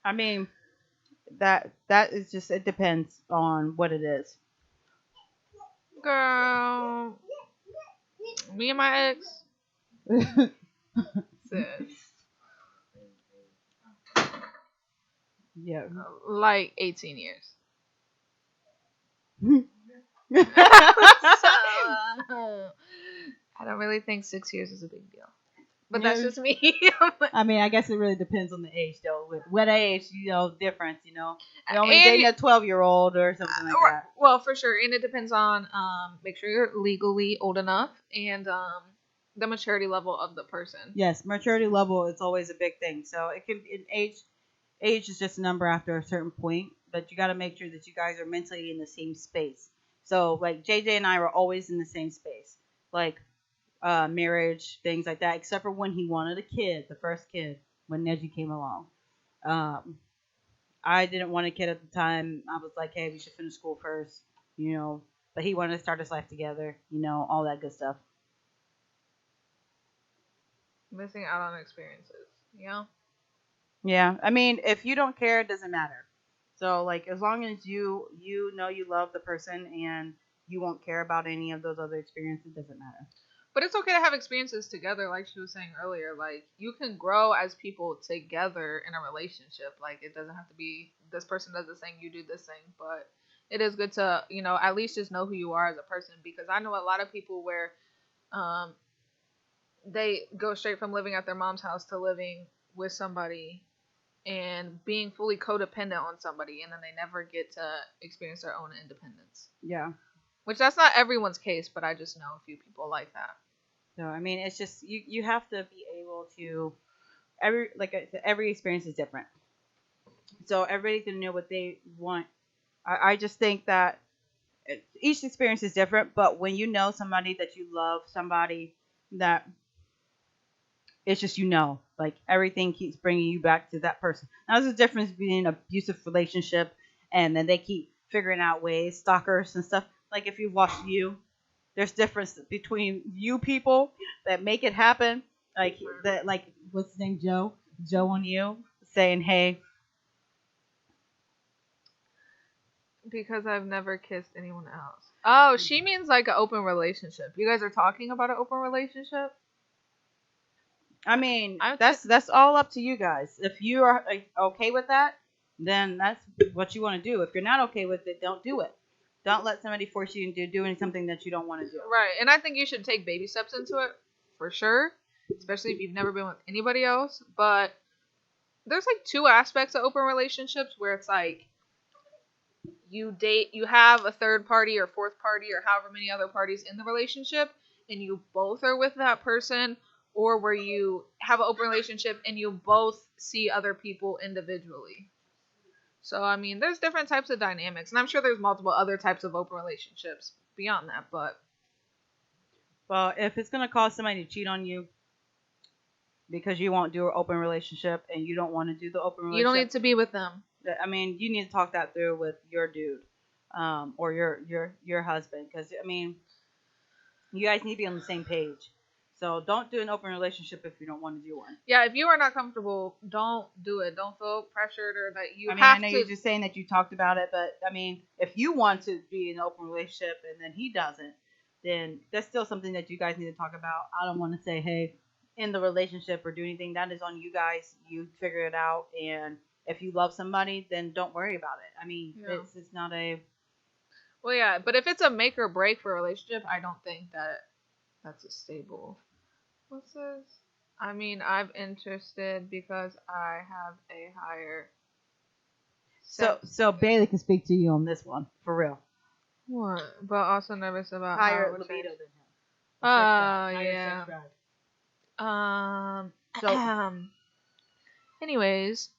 I mean, that is just it depends on what it is. Girl, me and my ex, sis, Yeah. like 18 years. So, I don't really think 6 years is a big deal. But that's Yeah. just me. I mean, I guess it really depends on the age, though. What age, difference, You're only And dating a 12-year-old or something like that. well, for sure, and it depends on make sure you're legally old enough and the maturity level of the person. Yes, maturity level is always a big thing. So it can in age is just a number after a certain point, but you got to make sure that you guys are mentally in the same space. So like JJ and I were always in the same space, like marriage, things like that, except for when he wanted a kid, the first kid, when Neji came along. Um, I didn't want a kid at the time. I was like, hey, we should finish school first, you know. But he wanted to start his life together, all that good stuff. Missing out on experiences. Yeah. Yeah, I mean, if you don't care, it doesn't matter. So like, as long as you know you love the person and you won't care about any of those other experiences, it doesn't matter. But it's okay to have experiences together, like she was saying earlier. Like you can grow as people together in a relationship. Like it doesn't have to be this person does this thing, you do this thing. But it is good to, at least just know who you are as a person because I know a lot of people where um they go straight from living at their mom's house to living with somebody and being fully codependent on somebody and then they never get to experience their own independence. Yeah. Which that's not everyone's case, but I just know a few people like that. So I mean, it's just you have to be able to every like I said, every experience is different. So everybody's gonna know what they want. I just think that each experience is different, but when you know somebody that you love, somebody that it's just like everything keeps bringing you back to that person. Now, there's a difference between an abusive relationship and then they keep figuring out ways, stalkers and stuff. Like if you watch You, there's difference between you people that make it happen. Like that, like what's his name, Joe? Joe on You saying, "Hey, Because I've never kissed anyone else. Oh, she means like an open relationship. You guys are talking about an open relationship? I mean, I that's all up to you guys. If you are okay with that, then that's what you want to do. If you're not okay with it, don't do it. Don't let somebody force you into doing something that you don't want to do. right, and I think you should take baby steps into it for sure, especially if you've never been with anybody else. But there's like two aspects of open relationships where it's like you have a third party or fourth party or however many other parties in the relationship and you both are with that person, or where you have an open relationship and you both see other people individually. So I mean there's different types of dynamics and I'm sure there's multiple other types of open relationships beyond that, but Well, if it's gonna cause somebody to cheat on you because you won't do an open relationship and you don't want to do the open you don't relationship, need to be with them. I mean, you need to talk that through with your dude, or your husband, because I mean, you guys need to be on the same page. So don't do an open relationship if you don't want to do one. Yeah, if you are not comfortable, don't do it. Don't feel pressured or that you I mean, I have know to. you're just saying that you talked about it, but I mean, if you want to be in an open relationship and then he doesn't, then that's still something that you guys need to talk about. I don't want to say, hey, in the relationship or do anything. That is on you guys. You figure it out. And if you love somebody, then don't worry about it. I mean, Yeah. it's not a. Well, yeah, but if it's a make or break for a relationship, I don't think that that's a stable. What's this? I mean, I'm interested because I have a higher. So Bailey can speak to you on this one for real. What? But also nervous about how Higher it would libido change. than him. Oh Higher yeah. sex drive. So, anyways,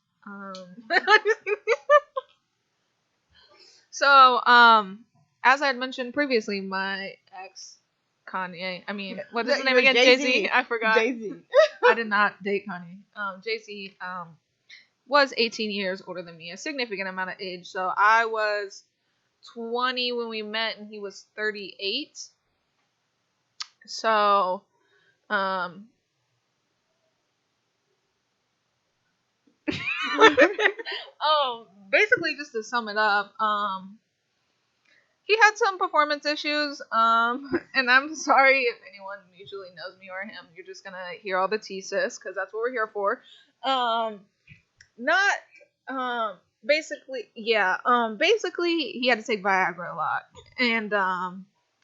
so, as I had mentioned previously, my ex, Kanye. I mean, what is his name again? Jay-Z. I forgot. Jay-Z. I did not date Kanye. Jay-Z, was 18 years older than me, a significant amount of age. So I was 20 when we met, and he was 38. So, um, basically, just to sum it up, he had some performance issues. And I'm sorry if anyone usually knows me or him. You're just gonna hear all the tea, sis, because that's what we're here for. Not, basically, yeah. Basically, he had to take Viagra a lot, and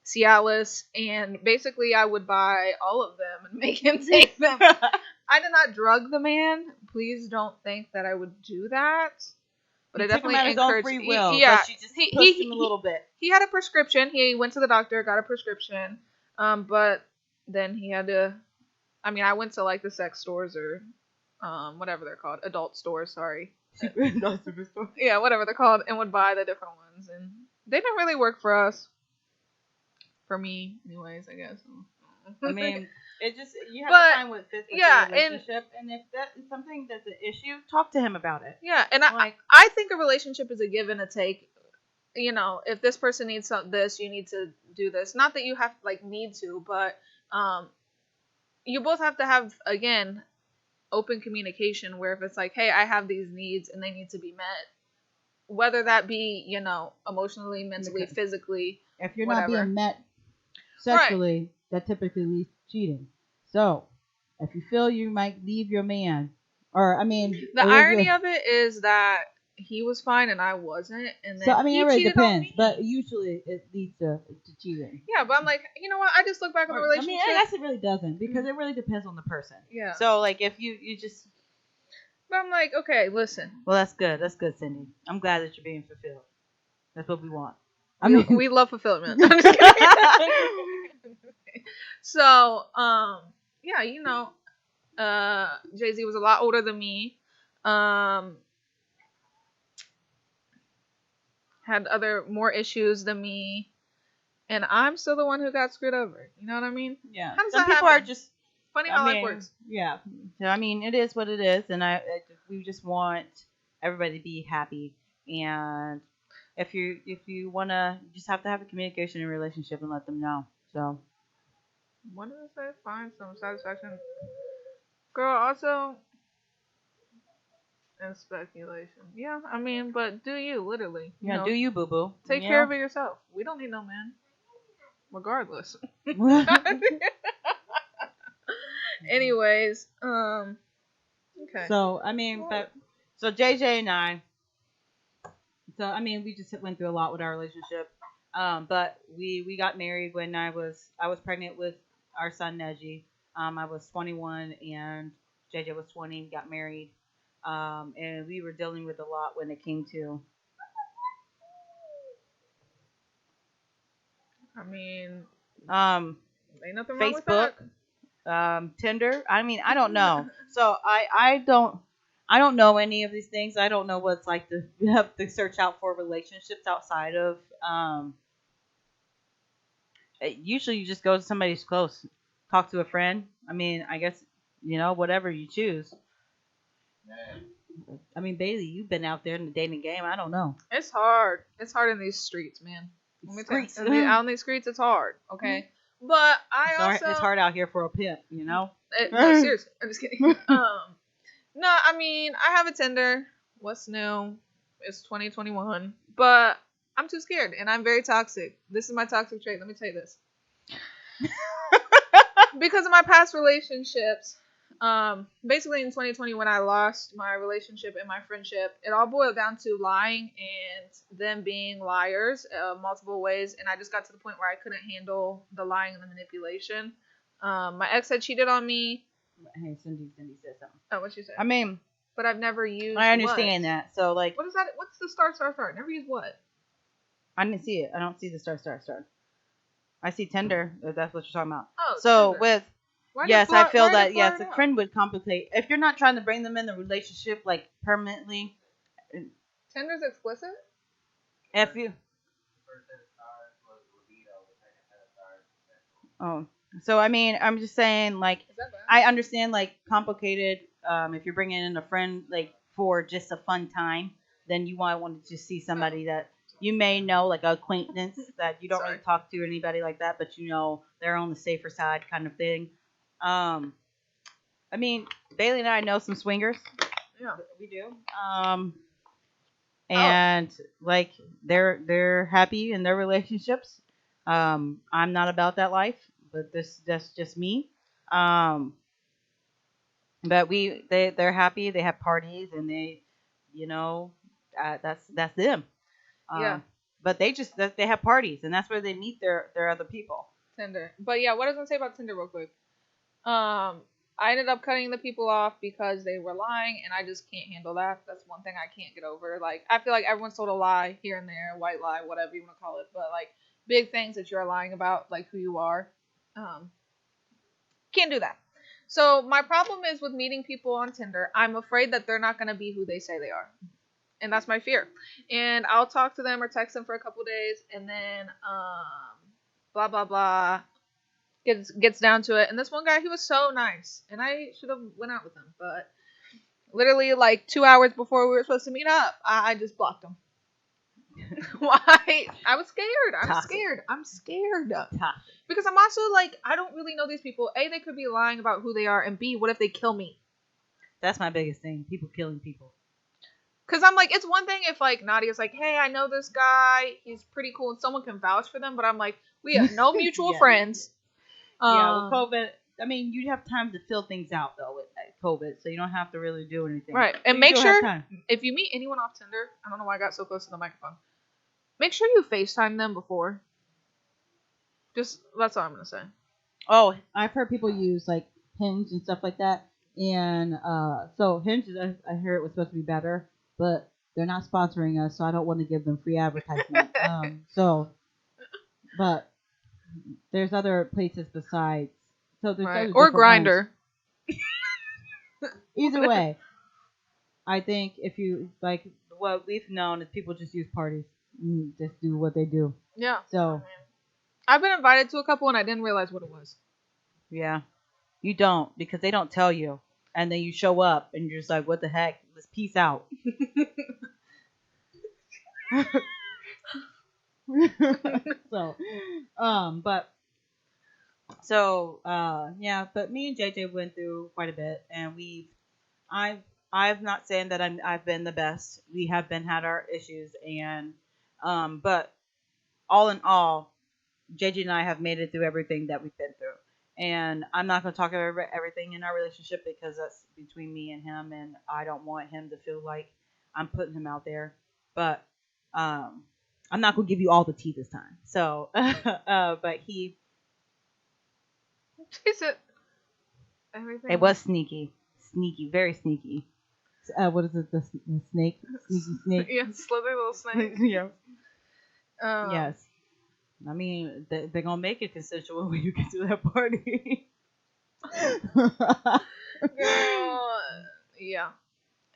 Cialis, and basically, I would buy all of them and make him take them. I did not drug the man. Please don't think that I would do that. But I definitely took him at his own free will. Yeah, but she just pushed him a little bit. He had a prescription. He went to the doctor, got a prescription. But then he had to. I mean, I went to like the sex stores or, whatever they're called, adult stores. Sorry. Superstore. Yeah, whatever they're called, and would buy the different ones, and they didn't really work for us. For me, anyways, I guess. I mean, it just you have to find what fits with yeah, the relationship, and if that is something that's an issue, talk to him about it. Yeah, and like, I think a relationship is a give and a take. You know, if this person needs this, you need to do this. Not that you have like need to, but you both have to have, again, open communication. Where if it's like, hey, I have these needs and they need to be met, whether that be, you know, emotionally, mentally, physically. If you're whatever. not being met sexually, that typically leads to cheating. So, if you feel you might leave your man, or I mean, the irony of it is that he was fine and I wasn't, and then so I mean, it really depends, on me. but usually it leads to cheating. Yeah, but I'm like, you know what? I just look back on the relationship. I mean, I guess it really doesn't because it really depends on the person. Yeah. So like, if you just. But I'm like, okay, listen. Well, that's good. That's good, Cindy. I'm glad that you're being fulfilled. That's what we want. I mean, we love fulfillment. I'm just kidding. So, yeah, you know, Jay-Z was a lot older than me. Had more issues than me, and I'm still the one who got screwed over. You know what I mean? Yeah. How does Some that people happen? are just funny how life works. Yeah. So I mean, it is what it is, and we just want everybody to be happy. And if you wanna, you just have to have a communication in a relationship and let them know. So. What did I say? Find some satisfaction. Girl, also. And speculation. Yeah, I mean, but do you, literally. You know, do you, boo-boo. Take care of it yourself. We don't need no man. Regardless. Anyways, okay. So, I mean, so JJ and I, so, I mean, we just went through a lot with our relationship. But we got married when I was pregnant with our son, Neji. I was 21 and JJ was 20, got married. And we were dealing with a lot when it came to. I mean, ain't nothing wrong with that. Tinder. I mean, I don't know. So I don't know any of these things. I don't know what's like you have to search out for relationships outside of. Usually you just go to somebody who's close, talk to a friend. I mean, I guess whatever you choose. I mean, Bailey, you've been out there in the dating game. I don't know. It's hard. It's hard in these streets, man. Let me tell you, out in these streets, it's hard. Okay. But I It's also hard out here for a pimp, you know. no, seriously, I'm just kidding. No, I mean I have a Tinder. What's new? It's 2021, but I'm too scared, and I'm very toxic. This is my toxic trait. Let me tell you this. Because of my past relationships, basically in 2020 when I lost my relationship and my friendship, it all boiled down to lying and them being liars multiple ways, and I just got to the point where I couldn't handle the lying and the manipulation. My ex had cheated on me. Hey, Cindy said something. Oh, what she said? I mean, But I've never used. I understand that. So like, What is that? What's the star star star? Never used what? I didn't see it. I don't see the star. I see Tinder. If that's what you're talking about. Oh, So Tinder. with Why yes, did I feel why that did yes, blur a it out? friend would complicate if you're not trying to bring them in the relationship like permanently. Tinder's explicit. If you oh, so I mean, I'm just saying like Is that bad? I understand like complicated. If you're bringing in a friend like for just a fun time, then you might want to just see somebody that you may know, like an acquaintance that you don't Sorry. really talk to anybody like that, but you know they're on the safer side kind of thing. Um, I mean, Bailey and I know some swingers. Yeah. We do. Oh. And like they're happy in their relationships. I'm not about that life, but that's just me. Um, but they're happy. They have parties and they, you know, that's them. Yeah. But they have parties and that's where they meet their other people. Tinder. But yeah, what does it say about Tinder real quick? I ended up cutting the people off because they were lying, and I just can't handle that. That's one thing I can't get over. Like, I feel like everyone's told a lie here and there, white lie, whatever you want to call it, but like big things that you're lying about, like who you are. Um, can't do that. So my problem is with meeting people on Tinder. I'm afraid that they're not going to be who they say they are, and that's my fear. And I'll talk to them or text them for a couple days, and then blah blah blah gets down to it. And this one guy, he was so nice, and I should have went out with him, but literally like 2 hours before we were supposed to meet up, I just blocked him. Why? I was scared. I'm scared because I'm also like, I don't really know these people. A, they could be lying about who they are, and B, what if they kill me? That's my biggest thing. People killing people. Because I'm like, it's one thing if like Nadia's like, hey, I know this guy, he's pretty cool, and someone can vouch for them, but I'm like, we have no mutual Yeah. friends. Yeah, with COVID, I mean, you have time to fill things out though with COVID, so you don't have to really do anything. Right, and make sure if you meet anyone off Tinder, I don't know why I got so close to the microphone. Make sure you FaceTime them before. Just that's all I'm gonna say. Oh, I've heard people use like Hinge and stuff like that, and so Hinge, I heard it was supposed to be better, but they're not sponsoring us, so I don't want to give them free advertisement. But there's other places besides. So there's Right, other or different Grinder. ones. Either way, I think if you like what we've known is people just use parties, just do what they do. Yeah. So I've been invited to a couple and I didn't realize what it was. yeah, you don't because they don't tell you, and then you show up and you're just like, what the heck? Let's peace out. So, but so yeah, but me and JJ went through quite a bit, and I've I've not saying that I've been the best. We have been had our issues, and but all in all, JJ and I have made it through everything that we've been through. And I'm not going to talk about everything in our relationship because that's between me and him, and I don't want him to feel like I'm putting him out there. But I'm not going to give you all the tea this time. So, but She said everything. it was sneaky, very sneaky. What is it? The snake, sneaky snake. Yeah, slither little snake. Yeah. Yes. Yes. I mean, they're gonna make it consensual when you get to that party. Girl. Yeah.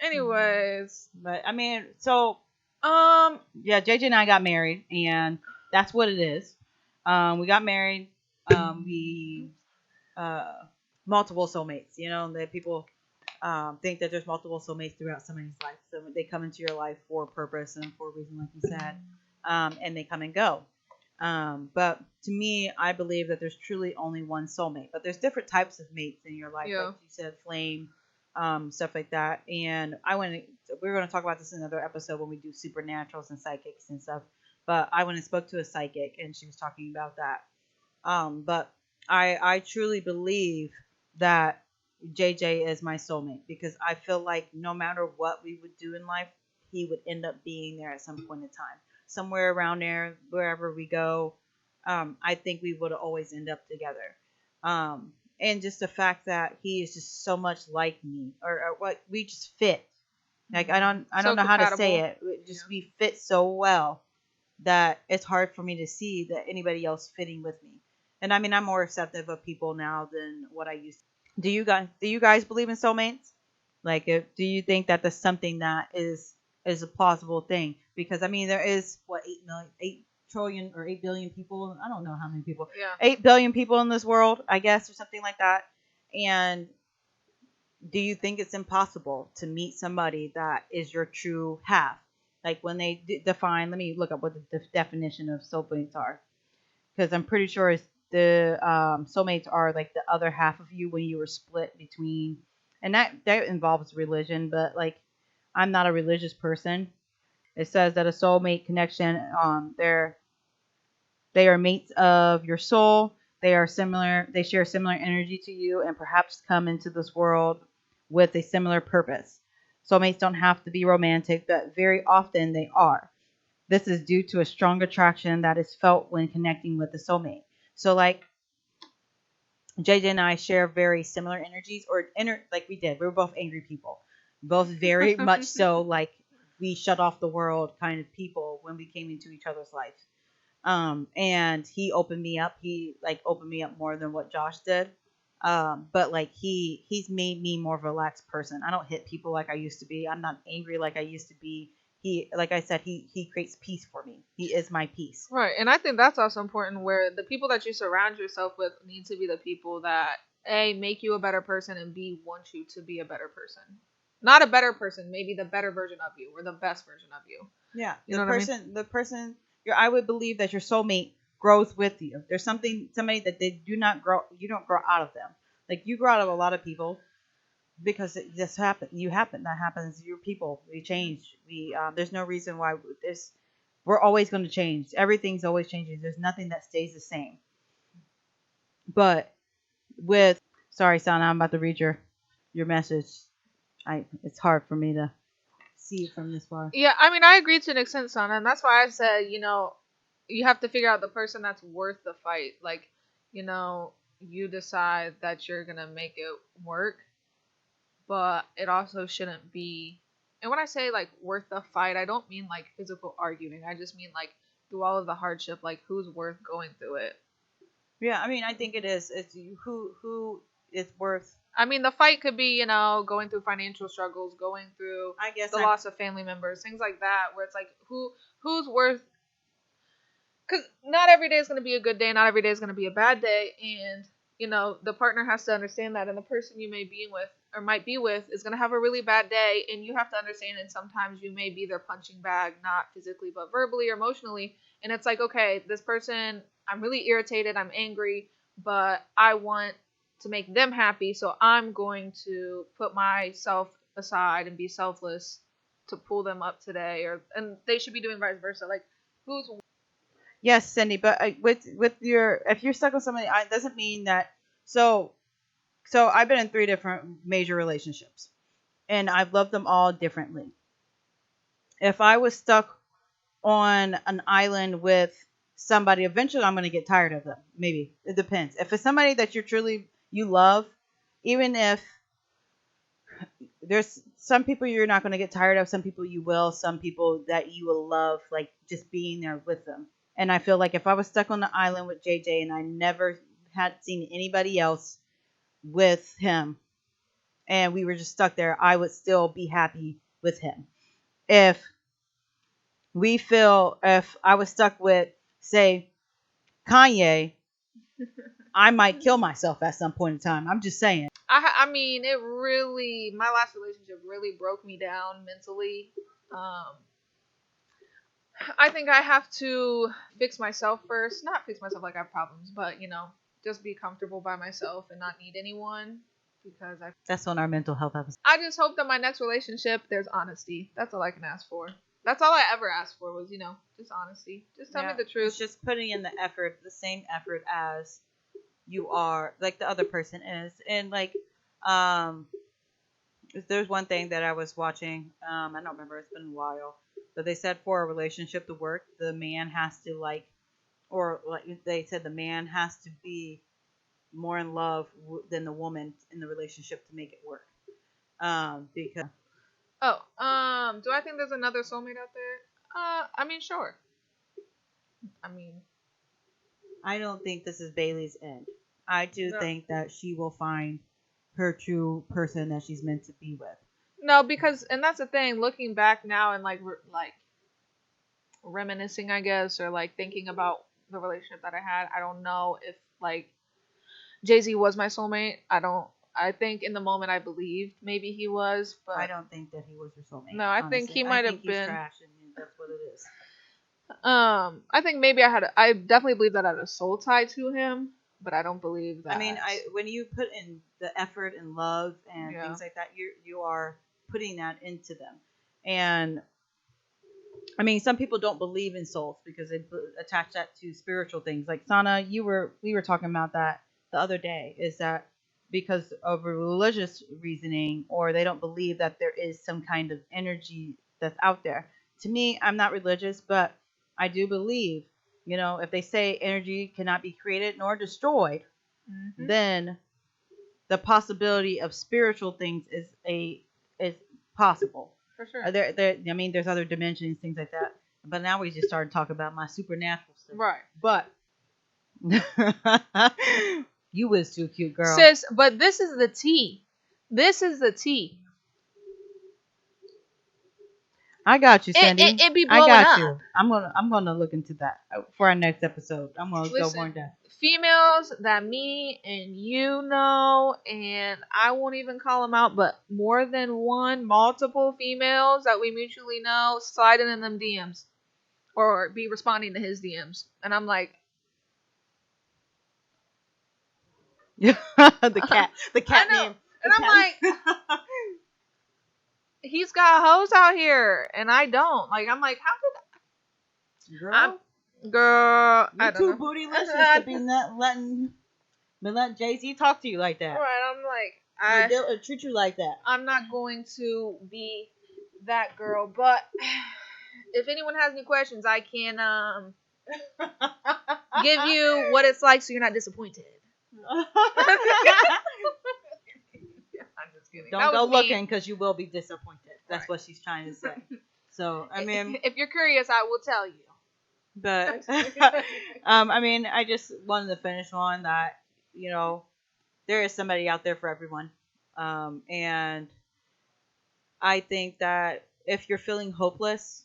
Anyways. But I mean, so Um. yeah, JJ and I got married, and that's what it is. We got married. We multiple soulmates. You know, that people think that there's multiple soulmates throughout somebody's life. So they come into your life for a purpose and for a reason, like you said, and they come and go. But to me, I believe that there's truly only one soulmate. But there's different types of mates in your life, like Yeah. you said, flame, stuff like that. And I went. We're going to talk about this in another episode when we do supernaturals and psychics and stuff. But I went and spoke to a psychic, and she was talking about that. But I truly believe that JJ is my soulmate because I feel like no matter what we would do in life, he would end up being there at some point in time, somewhere around there, wherever we go. I think we would always end up together. And just the fact that he is just so much like me, or what we just fit. Like I don't So know how to say compatible. it. Yeah. Just we fit so well that it's hard for me to see that anybody else fitting with me. And I mean, I'm more receptive of people now than what I used to. Do you guys believe in soulmates? Like, do you think that that's something that is a plausible thing? Because I mean, there is what 8 million, 8 trillion, or 8 billion people. I don't know how many people. Yeah. 8 billion people in this world, I guess, or something like that. And do you think it's impossible to meet somebody that is your true half? Like when they define, let me look up what the definition of soulmates are, because I'm pretty sure it's the soulmates are like the other half of you when you were split between, and that involves religion, but like I'm not a religious person. It says that a soulmate connection, they are mates of your soul. They are similar. They share similar energy to you, and perhaps come into this world with a similar purpose. Soulmates don't have to be romantic, but very often they are. This is due to a strong attraction that is felt when connecting with a soulmate. So, like JJ and I share very similar energies, or like we did. We were both angry people, both very much so. Like we shut off the world kind of people when we came into each other's life. And he opened me up. He like opened me up more than what Josh did. But like he's made me more of a relaxed person. I don't hit people like I used to be. I'm not angry like I used to be. He, like I said, he creates peace for me. He is my peace. Right, and I think that's also important where the people that you surround yourself with need to be the people that A, make you a better person, and B, want you to be a better person. Not a better person, maybe the better version of you or the best version of you. Yeah, You know what I mean? the person, I would believe that your soulmate grows with you. There's somebody that they do not grow. You don't grow out of them. Like you grow out of a lot of people because it just happen. You happen. That happens. Your people. We change. There's no reason why this. We're always going to change. Everything's always changing. There's nothing that stays the same. But with, sorry, Sana, I'm about to read your message. It's hard for me to see it from this far. Yeah, I mean, I agree to an extent, Sana, and that's why I said, you have to figure out the person that's worth the fight. Like, you decide that you're gonna make it work, but it also shouldn't be. And when I say like worth the fight, I don't mean like physical arguing. I just mean like through all of the hardship, like who's worth going through it. Yeah, I mean, I think it is. It's who is worth. I mean, the fight could be, going through financial struggles, going through I guess the I. loss of family members, things like that, where it's like who's worth. Because not every day is going to be a good day, not every day is going to be a bad day, and the partner has to understand that, and the person you may be with or might be with is going to have a really bad day, and you have to understand. And sometimes you may be their punching bag, not physically but verbally or emotionally, and it's like, okay, this person, I'm really irritated, I'm angry, but I want to make them happy, so I'm going to put myself aside and be selfless to pull them up today, and they should be doing vice versa. Like, who's. Yes, Cindy, but with your, if you're stuck with somebody, it doesn't mean that. So I've been in 3 different major relationships, and I've loved them all differently. If I was stuck on an island with somebody, eventually I'm going to get tired of them. Maybe it depends. If it's somebody that you love, even if there's some people you're not going to get tired of, some people you will, some people that you will love, like just being there with them. And I feel like if I was stuck on the island with JJ and I never had seen anybody else with him, and we were just stuck there, I would still be happy with him. If if I was stuck with, say, Kanye, I might kill myself at some point in time. I'm just saying. I mean, my last relationship really broke me down mentally. Um, I think I have to fix myself first. Not fix myself like I have problems, but just be comfortable by myself and not need anyone. Because That's on our mental health episode. I just hope that my next relationship there's honesty. That's all I can ask for. That's all I ever asked for was just honesty. Just tell me Yeah, the it's truth. just putting in the effort, the same effort as you are, like the other person is, and like, um, there's one thing that I was watching. I don't remember. It's been a while, but they said for a relationship to work, the man has to like, or like they said, the man has to be more in love than the woman in the relationship to make it work. Because Oh, do I think there's another soulmate out there? I mean, sure. I mean, I don't think this is Bailey's end. I do no, think that she will find her true person that she's meant to be with. no, because and that's the thing. Looking back now and like reminiscing, I guess, or like thinking about the relationship that I had. I don't know if like Jay Z was my soulmate. I don't. I think in the moment I believed maybe he was, I but don't think that he was your soulmate. no, I think Honestly, he I might think have he's been. trash, and that's what it is. I think maybe I definitely believe that I had a soul tie to him, but I don't believe I mean, that. I when you put in the effort and love and Yeah. things like that, you are putting that into them. And I mean, some people don't believe in souls because they attach that to spiritual things. Like Sana, we were talking about that the other day. Is that because of a religious reasoning, or they don't believe that there is some kind of energy that's out there? To me, I'm not religious, but I do believe. If they say energy cannot be created nor destroyed, Hmm. then the possibility of spiritual things is possible. For sure. I mean, there's other dimensions, things like that. But now we just started talking about my supernatural stuff. Right. But you was too cute, girl. Sis, but this is the tea. This is the tea. I got you, It Cindy. it be I blowing got up. you. I'm gonna look into that for our next episode. I'm gonna go more Listen, in depth. females that me and you know, and I won't even call them out, but more than one, multiple females that we mutually know, sliding in them DMs or be responding to his DMs, and I'm like, The cat, the I cat know, name, the and I'm cat. like, he's got hoes out here, and I don't. Like, I'm like, how I'm Girl, girl, I you're don't too know. bootylicious to be not letting but let Jay Z talk to you like that. Right, I'm like, Like they'll treat you like that. I'm not going to be that girl, but if anyone has any questions, I can give you what it's like so you're not disappointed. I'm just kidding. Don't That go was me. looking because you will be disappointed. That's Right. what she's trying to say. So I mean, If you're curious, I will tell you. but I mean, I just wanted to finish on that. You know, there is somebody out there for everyone, and I think that if you're feeling hopeless,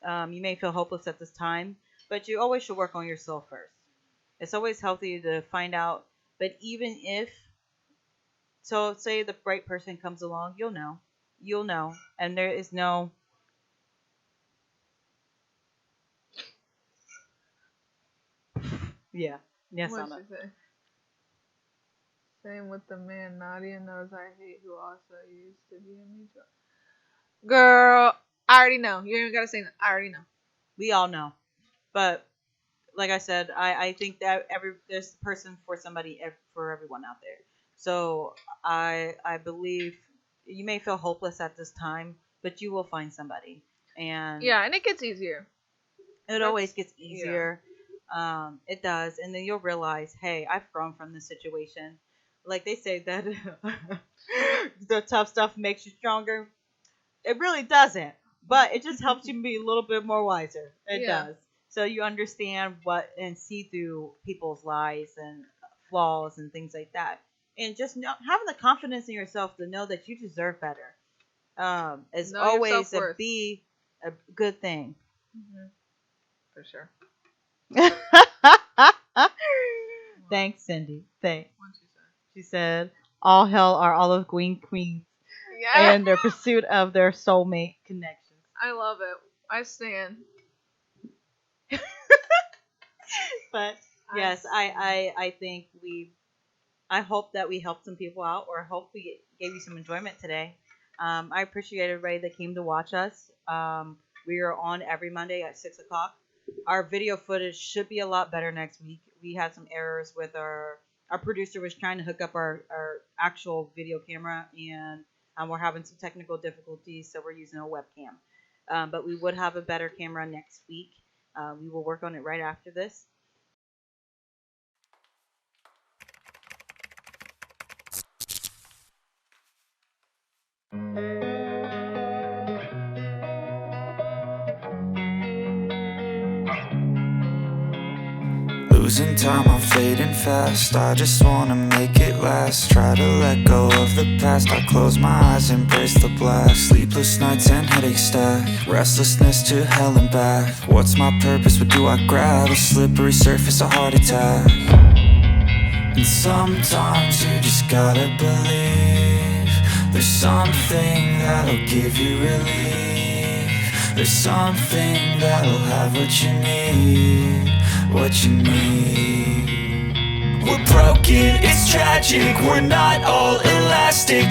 you may feel hopeless at this time, but you always should work on yourself first. It's always healthy to find out. But even if, so say the right person comes along, you'll know, and there is no, yeah, yes, What'd Anna. she say? Same with the man Nadia knows I hate who also used to be a mutual. Girl, I already know. You ain't even gotta say that. I already know. We all know, but like I said, I think that there's a person for somebody for everyone out there. So I believe you may feel hopeless at this time, but you will find somebody, and Yeah, and it gets easier. it always gets Yeah. easier. It does, and then you'll realize, hey, I've grown from this situation. Like they say that the tough stuff makes you stronger. It really doesn't, but it just helps you be a little bit more wiser. It Yeah. does. So you understand what and see through people's lies and flaws and things like that, and just having the confidence in yourself to know that you deserve better. Is Know your always self-worth. a good thing. Mm-hmm. For sure. Thanks, Cindy. Thanks. What'd she say? She said, "All hell are olive green queens Yeah. and their pursuit of their soulmate connections." I love it. I stand. But I yes, I think I hope that we helped some people out, or hope we gave you some enjoyment today. I appreciate everybody that came to watch us. We are on every Monday at 6 o'clock. Our video footage should be a lot better next week. We had some errors with our producer was trying to hook up our actual video camera, and we're having some technical difficulties, so we're using a webcam. But we would have a better camera next week. We will work on it right after this. Losing time, I'm fading fast. I just wanna make it last. Try to let go of the past. I close my eyes, embrace the blast. Sleepless nights and headaches stack. Restlessness to hell and back. What's my purpose? What do I grab? A slippery surface, a heart attack. And sometimes you just gotta believe there's something that'll give you relief. There's something that'll have what you need, what you need. We're broken, it's tragic, we're not all elastic.